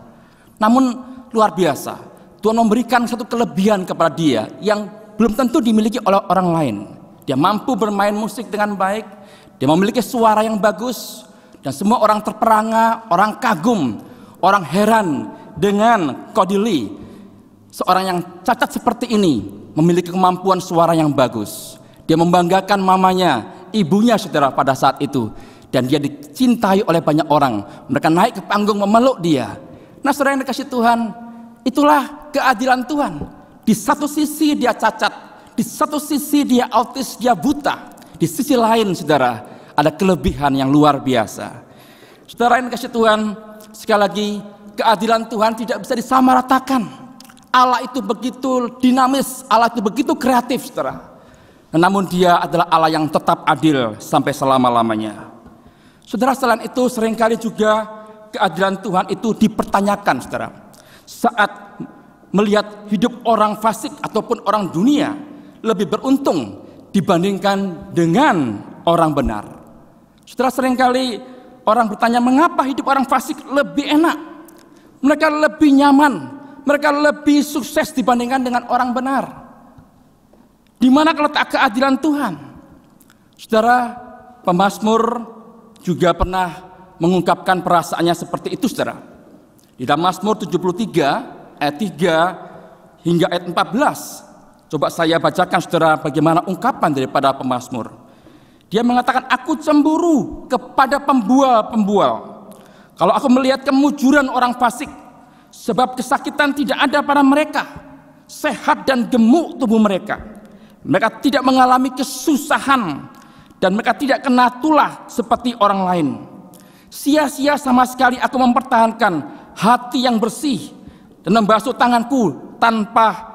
Namun luar biasa, Tuhan memberikan satu kelebihan kepada dia yang belum tentu dimiliki oleh orang lain. Dia mampu bermain musik dengan baik, dia memiliki suara yang bagus, dan semua orang terperangah, orang kagum, orang heran dengan Cody Lee. Seorang yang cacat seperti ini memiliki kemampuan suara yang bagus. Dia membanggakan mamanya, ibunya, saudara, pada saat itu. Dan dia dicintai oleh banyak orang. Mereka naik ke panggung memeluk dia. Nah, saudara yang dikasihi Tuhan, itulah keadilan Tuhan. Di satu sisi dia cacat, di satu sisi dia autis, dia buta. Di sisi lain, saudara, ada kelebihan yang luar biasa. Saudara yang dikasihi Tuhan, sekali lagi, keadilan Tuhan tidak bisa disamaratakan. Allah itu begitu dinamis, Allah itu begitu kreatif, saudara. Namun dia adalah Allah yang tetap adil sampai selama-lamanya. Saudara, selain itu seringkali juga keadilan Tuhan itu dipertanyakan, saudara. Saat melihat hidup orang fasik ataupun orang dunia lebih beruntung dibandingkan dengan orang benar. Saudara, seringkali orang bertanya, mengapa hidup orang fasik lebih enak? Mereka lebih nyaman, mereka lebih sukses dibandingkan dengan orang benar. Di mana letak keadilan Tuhan? Saudara, pemazmur juga pernah mengungkapkan perasaannya seperti itu, saudara. Di dalam Mazmur 73 ayat 3 hingga ayat 14. Coba saya bacakan, saudara, bagaimana ungkapan daripada pemazmur. Dia mengatakan, aku cemburu kepada pembual-pembual. Kalau aku melihat kemujuran orang fasik, sebab kesakitan tidak ada pada mereka, sehat dan gemuk tubuh mereka. Mereka tidak mengalami kesusahan dan mereka tidak kena tulah seperti orang lain. Sia-sia sama sekali aku mempertahankan hati yang bersih dan membasuh tanganku tanpa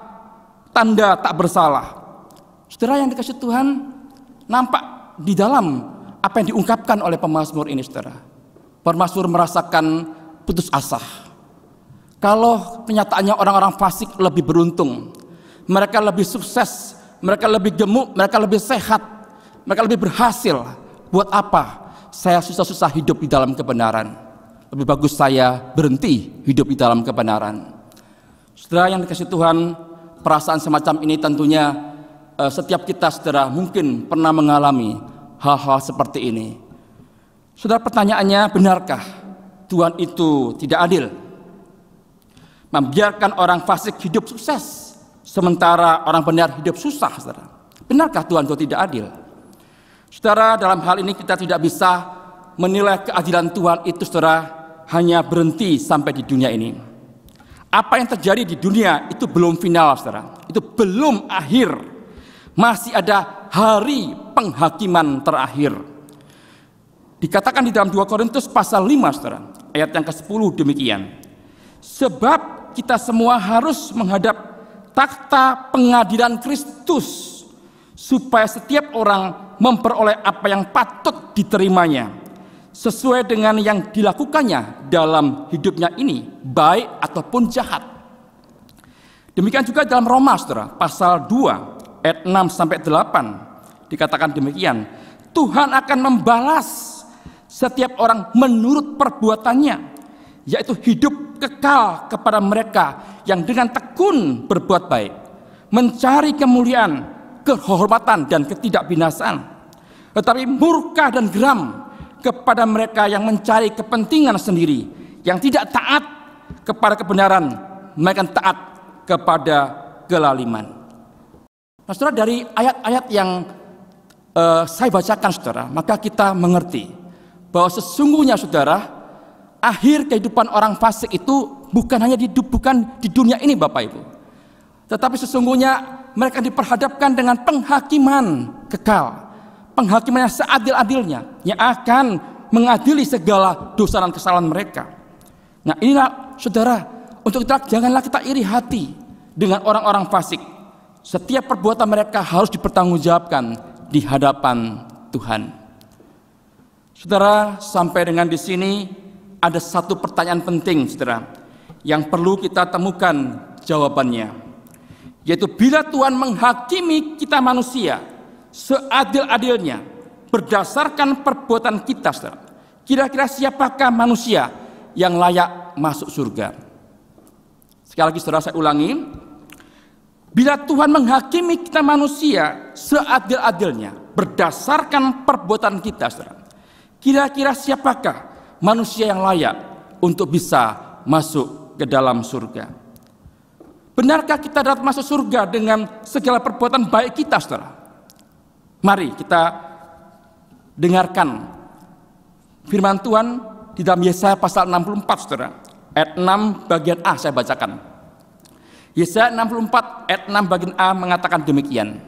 tanda tak bersalah. Saudara yang dikasihi Tuhan, nampak di dalam apa yang diungkapkan oleh pemazmur ini, saudara. Pemazmur merasakan putus asa. Kalau kenyataannya orang-orang fasik lebih beruntung, mereka lebih sukses, mereka lebih gemuk, mereka lebih sehat, mereka lebih berhasil. Buat apa saya susah-susah hidup di dalam kebenaran? Lebih bagus saya berhenti hidup di dalam kebenaran. Saudara yang dikasihi Tuhan, perasaan semacam ini tentunya setiap kita, saudara, mungkin pernah mengalami hal-hal seperti ini. Saudara, pertanyaannya, benarkah Tuhan itu tidak adil? Membiarkan orang fasik hidup sukses, sementara orang benar hidup susah, saudara. Benarkah Tuhan itu tidak adil? Saudara, dalam hal ini kita tidak bisa menilai keadilan Tuhan itu, saudara, hanya berhenti sampai di dunia ini. Apa yang terjadi di dunia itu belum final, saudara. Itu belum akhir. Masih ada hari penghakiman terakhir. Dikatakan di dalam 2 Korintus pasal 5, saudara, ayat yang ke-10 demikian. Sebab kita semua harus menghadap takhta pengadilan Kristus, supaya setiap orang memperoleh apa yang patut diterimanya, sesuai dengan yang dilakukannya dalam hidupnya ini, baik ataupun jahat. Demikian juga dalam Roma, saudara, pasal 2 ayat 6-8 dikatakan demikian. Tuhan akan membalas setiap orang menurut perbuatannya, yaitu hidup kekal kepada mereka yang dengan tekun berbuat baik, mencari kemuliaan, kehormatan dan ketidakbinasaan, tetapi murka dan geram kepada mereka yang mencari kepentingan sendiri, yang tidak taat kepada kebenaran, mereka taat kepada kelaliman. Nah, saudara, dari ayat-ayat yang saya bacakan, saudara, maka kita mengerti bahwa sesungguhnya, saudara, akhir kehidupan orang fasik itu bukan hanya bukan di dunia ini, Bapak Ibu, tetapi sesungguhnya mereka diperhadapkan dengan penghakiman kekal, penghakiman yang seadil-adilnya, yang akan mengadili segala dosa dan kesalahan mereka. Nah, inilah, saudara, untuk kita janganlah kita iri hati dengan orang-orang fasik. Setiap perbuatan mereka harus dipertanggungjawabkan di hadapan Tuhan. Saudara, sampai dengan di sini ada satu pertanyaan penting, saudara, yang perlu kita temukan jawabannya, yaitu bila Tuhan menghakimi kita manusia seadil-adilnya berdasarkan perbuatan kita, saudara, kira-kira siapakah manusia yang layak masuk surga? Sekali lagi saudara, saya ulangi, bila Tuhan menghakimi kita manusia seadil-adilnya berdasarkan perbuatan kita, saudara, kira-kira siapakah manusia yang layak untuk bisa masuk ke dalam surga? Benarkah kita dapat masuk surga dengan segala perbuatan baik kita, saudara? Mari kita dengarkan firman Tuhan di dalam Yesaya pasal 64, saudara. Ayat 6 bagian A saya bacakan. Yesaya 64 ayat 6 bagian A mengatakan demikian.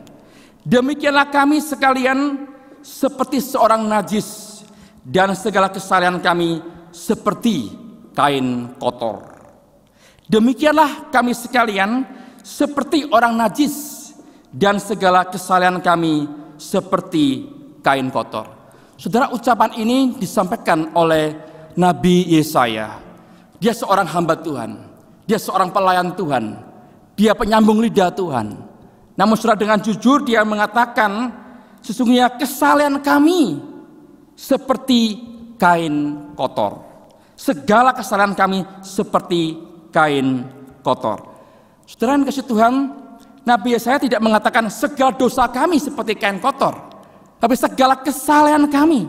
Demikianlah kami sekalian seperti seorang najis, dan segala kesalahan kami seperti kain kotor. Demikianlah kami sekalian seperti orang najis, dan segala kesalahan kami seperti kain kotor. Saudara, ucapan ini disampaikan oleh Nabi Yesaya. Dia seorang hamba Tuhan, dia seorang pelayan Tuhan, dia penyambung lidah Tuhan. Namun saudara, dengan jujur dia mengatakan, sesungguhnya kesalahan kami seperti kain kotor. Segala kesalahan kami seperti kain kotor. Saudara yang kasih Tuhan, Nabi Yesaya tidak mengatakan segala dosa kami seperti kain kotor, tapi segala kesalahan kami.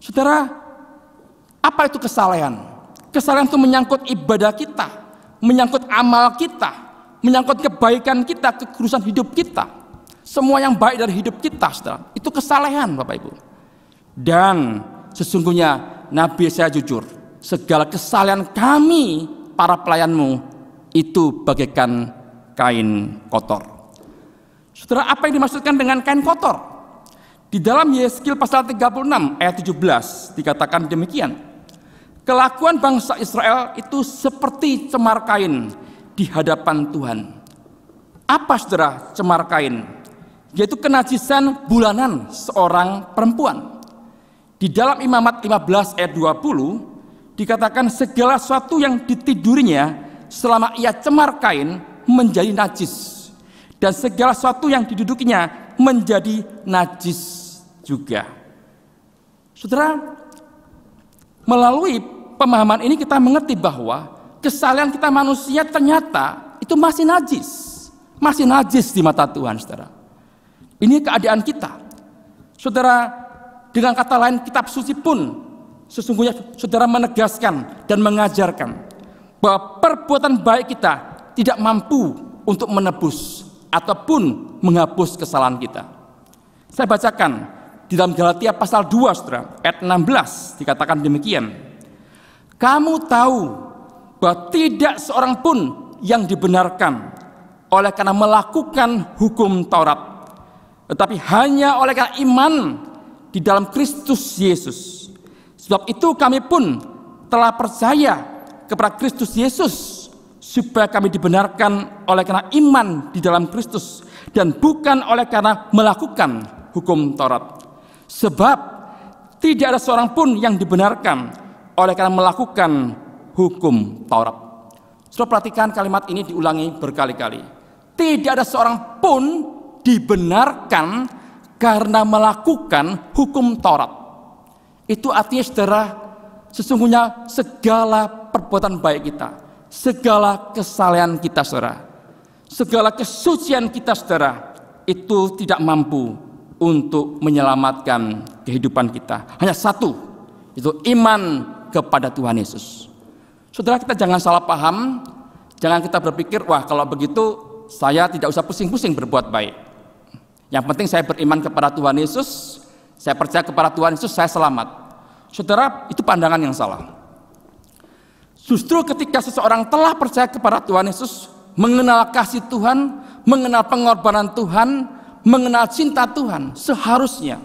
Saudara, apa itu kesalahan? Kesalahan itu menyangkut ibadah kita, menyangkut amal kita, menyangkut kebaikan kita, kekudusan hidup kita. Semua yang baik dari hidup kita, saudara, itu kesalahan, Bapak Ibu. Dan sesungguhnya Nabi Yesaya jujur, segala kesalahan kami para pelayanmu itu bagaikan kain kotor. Saudara, apa yang dimaksudkan dengan kain kotor? Di dalam Yeskil pasal 36 ayat 17 dikatakan demikian. Kelakuan bangsa Israel itu seperti cemar kain di hadapan Tuhan. Apa saudara cemar kain? Yaitu kenajisan bulanan seorang perempuan. Di dalam Imamat 15 ayat 20 dikatakan segala sesuatu yang ditidurinya selama ia cemar kain menjadi najis, dan segala sesuatu yang didudukinya menjadi najis juga. Saudara, melalui pemahaman ini kita mengerti bahwa kesalahan kita manusia ternyata itu masih najis di mata Tuhan, saudara. Ini keadaan kita. Saudara, dengan kata lain, kitab suci pun sesungguhnya saudara menegaskan dan mengajarkan bahwa perbuatan baik kita tidak mampu untuk menebus ataupun menghapus kesalahan kita. Saya bacakan di dalam Galatia pasal 2, saudara, ayat 16 dikatakan demikian. Kamu tahu bahwa tidak seorang pun yang dibenarkan oleh karena melakukan hukum Taurat, tetapi hanya oleh karena iman di dalam Kristus Yesus. Sebab itu kami pun telah percaya kepada Kristus Yesus, supaya kami dibenarkan oleh karena iman di dalam Kristus dan bukan oleh karena melakukan hukum Taurat. Sebab tidak ada seorang pun yang dibenarkan oleh karena melakukan hukum Taurat. Saudara, perhatikan kalimat ini diulangi berkali-kali. Tidak ada seorang pun dibenarkan karena melakukan hukum Taurat. Itu artinya saudara, sesungguhnya segala perbuatan baik kita, segala kesalehan kita, saudara, segala kesucian kita, saudara, itu tidak mampu untuk menyelamatkan kehidupan kita. Hanya satu, itu iman kepada Tuhan Yesus. Saudara, kita jangan salah paham, jangan kita berpikir, wah kalau begitu saya tidak usah pusing-pusing berbuat baik. Yang penting saya beriman kepada Tuhan Yesus, saya percaya kepada Tuhan Yesus, saya selamat. Saudara, itu pandangan yang salah. Justru ketika seseorang telah percaya kepada Tuhan Yesus, mengenal kasih Tuhan, mengenal pengorbanan Tuhan, mengenal cinta Tuhan, seharusnya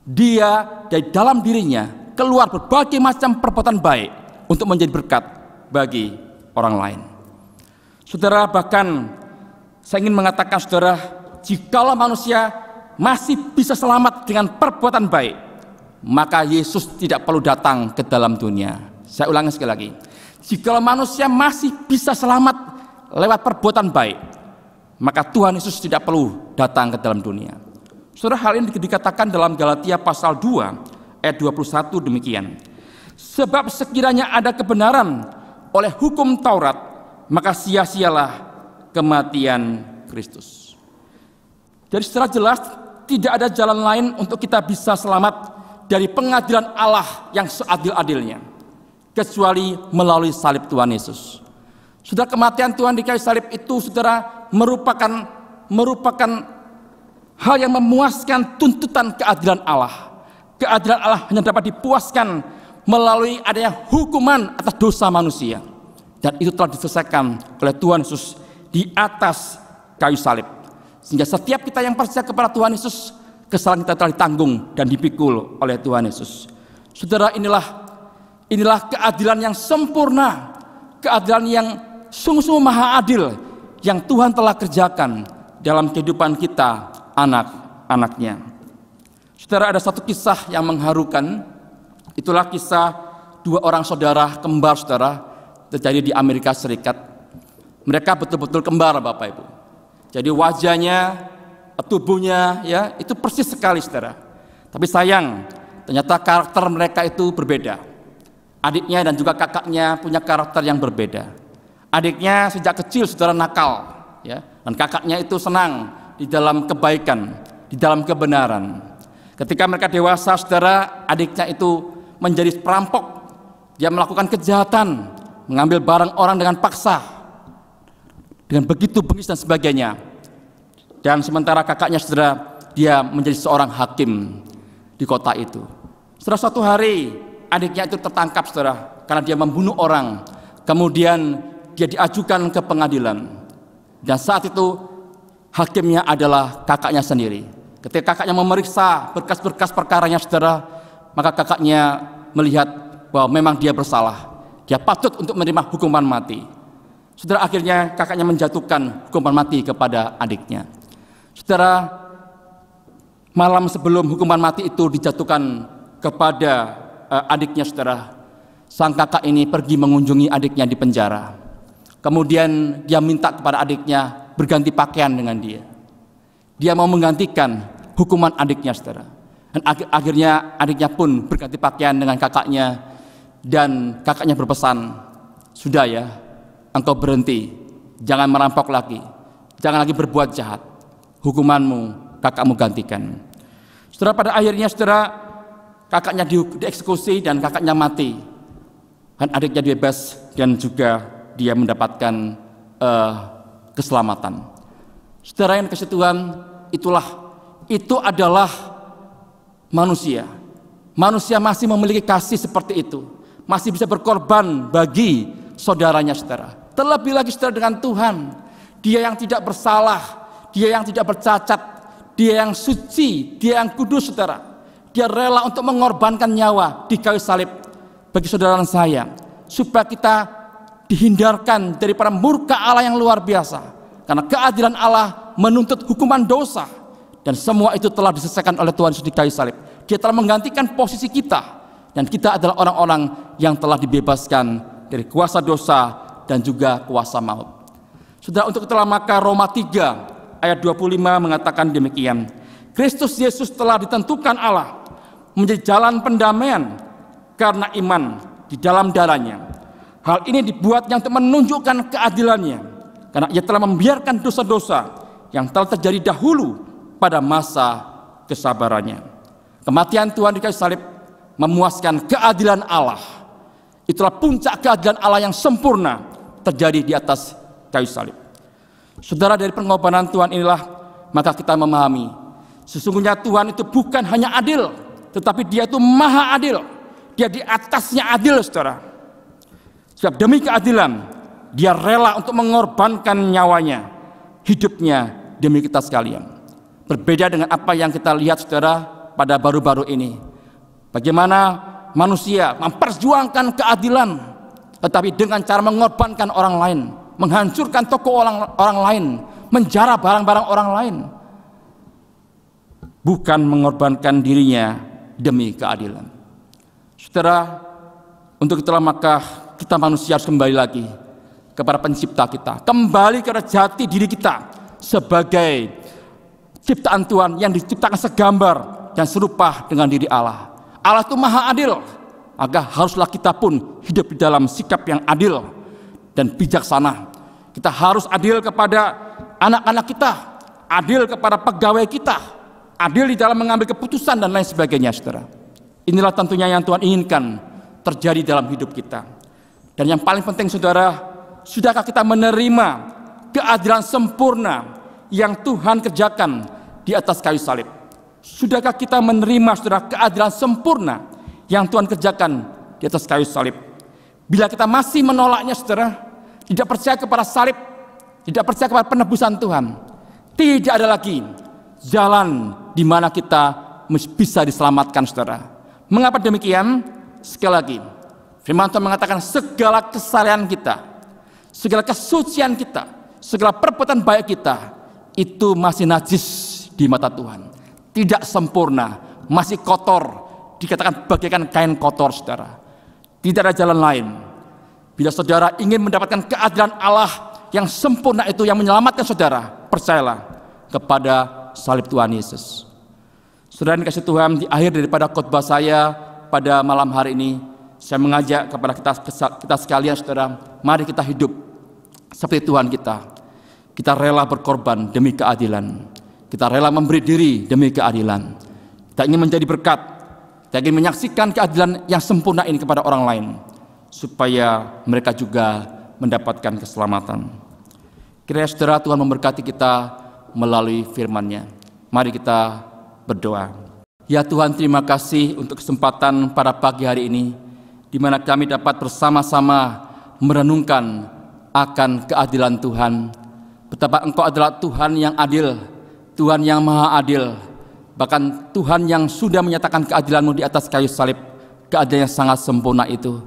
dia dari dalam dirinya keluar berbagai macam perbuatan baik untuk menjadi berkat bagi orang lain. Saudara, bahkan saya ingin mengatakan, saudara, jikalau manusia masih bisa selamat dengan perbuatan baik, maka Yesus tidak perlu datang ke dalam dunia. Saya ulangi sekali lagi. Jika manusia masih bisa selamat lewat perbuatan baik, maka Tuhan Yesus tidak perlu datang ke dalam dunia. Saudara, hal ini dikatakan dalam Galatia pasal 2 ayat 21 demikian. Sebab sekiranya ada kebenaran oleh hukum Taurat, maka sia-sialah kematian Kristus. Jadi secara jelas tidak ada jalan lain untuk kita bisa selamat dari pengadilan Allah yang seadil-adilnya kecuali melalui salib Tuhan Yesus. Sudah kematian Tuhan di kayu salib itu, saudara, merupakan hal yang memuaskan tuntutan keadilan Allah. Keadilan Allah hanya dapat dipuaskan melalui adanya hukuman atas dosa manusia, dan itu telah diselesaikan oleh Tuhan Yesus di atas kayu salib. Sehingga setiap kita yang percaya kepada Tuhan Yesus, kesalahan kita telah ditanggung dan dipikul oleh Tuhan Yesus. Saudara, inilah keadilan yang sempurna, keadilan yang sungguh-sungguh maha adil yang Tuhan telah kerjakan dalam kehidupan kita, anak-anaknya. Saudara, ada satu kisah yang mengharukan. Itulah kisah dua orang saudara kembar, saudara, terjadi di Amerika Serikat. Mereka betul-betul kembar, Bapak Ibu. Jadi wajahnya, tubuhnya, ya, itu persis sekali, saudara. Tapi sayang, ternyata karakter mereka itu berbeda. Adiknya dan juga kakaknya punya karakter yang berbeda. Adiknya sejak kecil, saudara, nakal, ya, dan kakaknya itu senang di dalam kebaikan, di dalam kebenaran. Ketika mereka dewasa, saudara, adiknya itu menjadi perampok. Dia melakukan kejahatan, mengambil barang orang dengan paksa, dengan begitu bengis dan sebagainya. Dan sementara kakaknya, saudara, dia menjadi seorang hakim di kota itu. Setelah suatu hari adiknya itu tertangkap, saudara, karena dia membunuh orang. Kemudian dia diajukan ke pengadilan, dan saat itu hakimnya adalah kakaknya sendiri. Ketika kakaknya memeriksa berkas-berkas perkaranya, saudara, maka kakaknya melihat bahwa memang dia bersalah, dia patut untuk menerima hukuman mati. Saudara, akhirnya kakaknya menjatuhkan hukuman mati kepada adiknya. Saudara, malam sebelum hukuman mati itu dijatuhkan kepada adiknya, saudara, sang kakak ini pergi mengunjungi adiknya di penjara. Kemudian dia minta kepada adiknya berganti pakaian dengan dia. Dia mau menggantikan hukuman adiknya, saudara. Dan akhirnya adiknya pun berganti pakaian dengan kakaknya, dan kakaknya berpesan, "Sudah ya, engkau berhenti, jangan merampok lagi, jangan lagi berbuat jahat. Hukumanmu kakakmu gantikan." Saudara, pada akhirnya, saudara, kakaknya dieksekusi dan kakaknya mati, dan adiknya dibebas, dan juga dia mendapatkan keselamatan. Saudara yang kasih Tuhan, itu adalah manusia. Manusia masih memiliki kasih seperti itu, masih bisa berkorban bagi saudaranya, saudara. Terlebih lagi, saudara, dengan Tuhan, Dia yang tidak bersalah, Dia yang tidak bercacat, Dia yang suci, Dia yang kudus, saudara. Dia rela untuk mengorbankan nyawa di kayu salib bagi saudara saya, supaya kita dihindarkan daripada murka Allah yang luar biasa. Karena keadilan Allah menuntut hukuman dosa, dan semua itu telah diselesaikan oleh Tuhan Yesus di kayu salib. Dia telah menggantikan posisi kita, dan kita adalah orang-orang yang telah dibebaskan dari kuasa dosa dan juga kuasa maut. Saudara, untuk itulah maka Roma 3 ayat 25 mengatakan demikian. Kristus Yesus telah ditentukan Allah menjadi jalan pendamaian karena iman di dalam darahnya. Hal ini dibuatnya untuk menunjukkan keadilannya, karena Ia telah membiarkan dosa-dosa yang telah terjadi dahulu pada masa kesabarannya. Kematian Tuhan di kayu salib memuaskan keadilan Allah. Itulah puncak keadilan Allah yang sempurna terjadi di atas kayu salib. Saudara, dari pengorbanan Tuhan inilah maka kita memahami sesungguhnya Tuhan itu bukan hanya adil, tetapi Dia itu maha adil. Dia di atasnya adil, saudara. Sebab demi keadilan Dia rela untuk mengorbankan nyawanya, hidupnya demi kita sekalian. Berbeda dengan apa yang kita lihat, saudara, pada baru-baru ini. Bagaimana manusia memperjuangkan keadilan, tetapi dengan cara mengorbankan orang lain, menghancurkan toko orang lain, menjara barang-barang orang lain. Bukan mengorbankan dirinya, demi keadilan. Saudara, untuk itulah maka kita manusia harus kembali lagi kepada pencipta kita, kembali kepada jati diri kita sebagai ciptaan Tuhan yang diciptakan segambar dan serupa dengan diri Allah. Allah itu maha adil, maka haruslah kita pun hidup di dalam sikap yang adil dan bijaksana. Kita harus adil kepada anak-anak kita, adil kepada pegawai kita, adil di dalam mengambil keputusan dan lain sebagainya, saudara. Inilah tentunya yang Tuhan inginkan terjadi dalam hidup kita. Dan yang paling penting, saudara, sudahkah kita menerima keadilan sempurna yang Tuhan kerjakan di atas kayu salib? Sudahkah kita menerima, saudara, keadilan sempurna yang Tuhan kerjakan di atas kayu salib? Bila kita masih menolaknya, saudara, tidak percaya kepada salib, tidak percaya kepada penebusan Tuhan, tidak ada lagi jalan di mana kita bisa diselamatkan, saudara. Mengapa demikian? Sekali lagi, firman Tuhan mengatakan segala kesalahan kita, segala kesucian kita, segala perbuatan baik kita itu masih najis di mata Tuhan, tidak sempurna, masih kotor, dikatakan bagaikan kain kotor, saudara. Tidak ada jalan lain. Bila saudara ingin mendapatkan keadilan Allah yang sempurna itu yang menyelamatkan saudara, percayalah kepada salib Tuhan Yesus. Saudara yang dikasihi Tuhan, di akhir daripada khotbah saya pada malam hari ini, saya mengajak kepada kita sekalian, saudara, mari kita hidup seperti Tuhan kita. Kita rela berkorban demi keadilan. Kita rela memberi diri demi keadilan. Kita ingin menjadi berkat. Kita ingin menyaksikan keadilan yang sempurna ini kepada orang lain, supaya mereka juga mendapatkan keselamatan. Kiranya saudara, Tuhan memberkati kita melalui firman-Nya. Mari kita berdoa. Ya Tuhan, terima kasih untuk kesempatan pada pagi hari ini, di mana kami dapat bersama-sama merenungkan akan keadilan Tuhan. Betapa Engkau adalah Tuhan yang adil, Tuhan yang maha adil, bahkan Tuhan yang sudah menyatakan keadilan-Mu di atas kayu salib, keadilan yang sangat sempurna itu.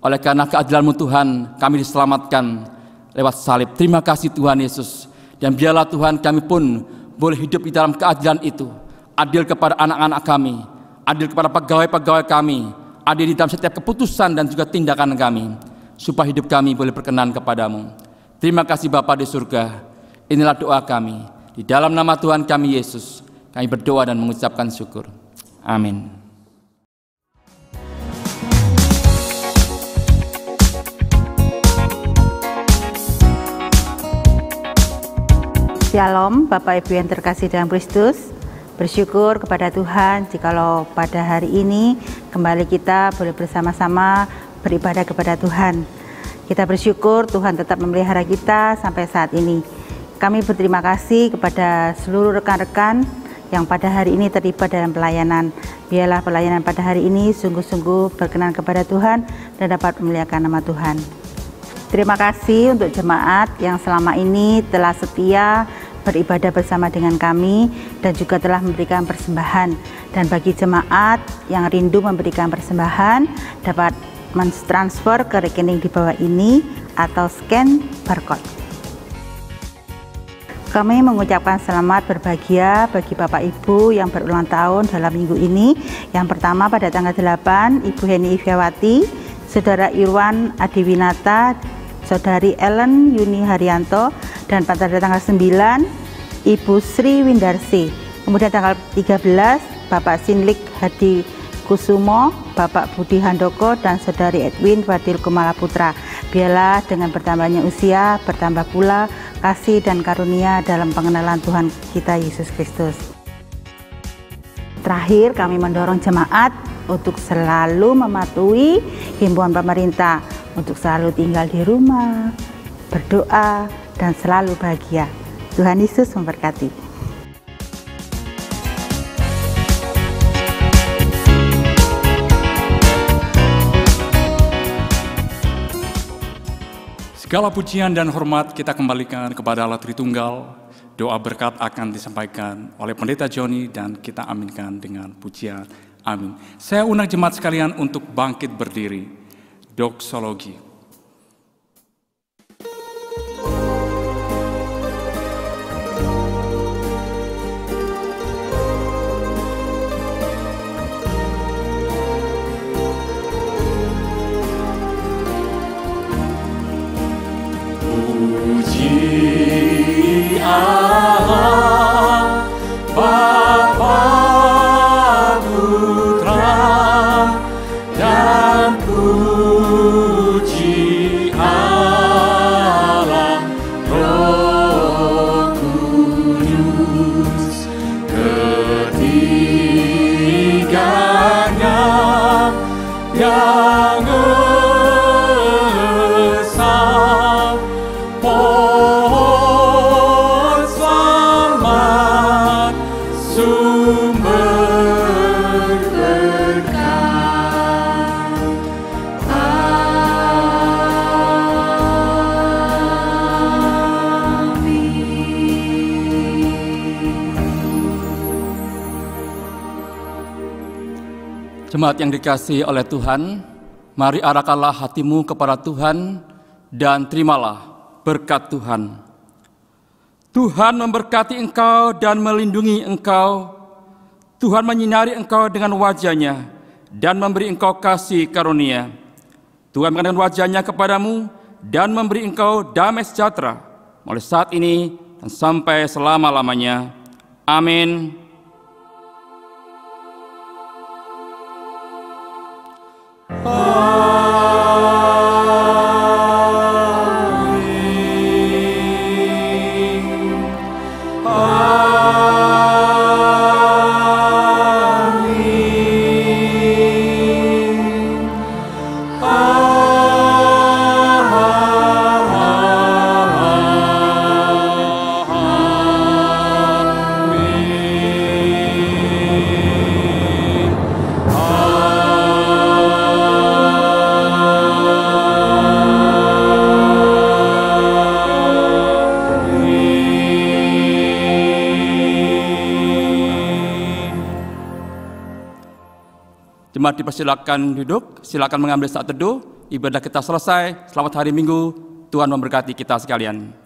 Oleh karena keadilan-Mu Tuhan, kami diselamatkan lewat salib. Terima kasih Tuhan Yesus. Dan biarlah Tuhan, kami pun boleh hidup di dalam keadilan itu. Adil kepada anak-anak kami, adil kepada pegawai-pegawai kami, adil di dalam setiap keputusan dan juga tindakan kami, supaya hidup kami boleh berkenan kepadamu. Terima kasih Bapa di surga. Inilah doa kami. Di dalam nama Tuhan kami Yesus, kami berdoa dan mengucapkan syukur. Amin.
Shalom Bapak Ibu yang terkasih dalam Kristus. Bersyukur kepada Tuhan jikalau pada hari ini kembali kita boleh bersama-sama beribadah kepada Tuhan. Kita bersyukur Tuhan tetap memelihara kita sampai saat ini. Kami berterima kasih kepada seluruh rekan-rekan yang pada hari ini terlibat dalam pelayanan. Biarlah pelayanan pada hari ini sungguh-sungguh berkenan kepada Tuhan dan dapat memuliakan nama Tuhan. Terima kasih untuk jemaat yang selama ini telah setia beribadah bersama dengan kami dan juga telah memberikan persembahan. Dan bagi jemaat yang rindu memberikan persembahan, dapat mentransfer ke rekening di bawah ini atau scan barcode. Kami mengucapkan selamat berbahagia bagi Bapak Ibu yang berulang tahun dalam minggu ini. Yang pertama pada tanggal 8, Ibu Heni Ivyawati, Saudara Irwan Adiwinata, Saudari Ellen Yuni Haryanto, dan pada tanggal 9 Ibu Sri Windarsi. Kemudian tanggal 13 Bapak Sinlik Hadi Kusumo, Bapak Budi Handoko, dan Saudari Edwin Fadil Kumala Putra. Biarlah dengan bertambahnya usia bertambah pula kasih dan karunia dalam pengenalan Tuhan kita Yesus Kristus. Terakhir, kami mendorong jemaat untuk selalu mematuhi himbauan pemerintah untuk selalu tinggal di rumah, berdoa, dan selalu bahagia. Tuhan Yesus memberkati.
Segala pujian dan hormat kita kembalikan kepada Allah Tritunggal. Doa berkat akan disampaikan oleh Pendeta Joni dan kita aminkan dengan pujian. Amin. Saya undang jemaat sekalian untuk bangkit berdiri. Doksologi.
Allah, Bapa, Putra, dan puji Allah Roh Kudus, ketiganya yang esa, pohon selamat, sumber berkat.
Jemaat yang dikasihi oleh Tuhan, mari arahkanlah hatimu kepada Tuhan dan terimalah berkat Tuhan. Tuhan memberkati engkau dan melindungi engkau. Tuhan menyinari engkau dengan wajah-Nya dan memberi engkau kasih karunia. Tuhan mengangkat wajah-Nya kepadamu dan memberi engkau damai sejahtera mulai saat ini dan sampai selama-lamanya. Amin. Jemaat dipersilakan duduk, silakan mengambil saat teduh. Ibadah kita selesai. Selamat hari Minggu. Tuhan memberkati kita sekalian.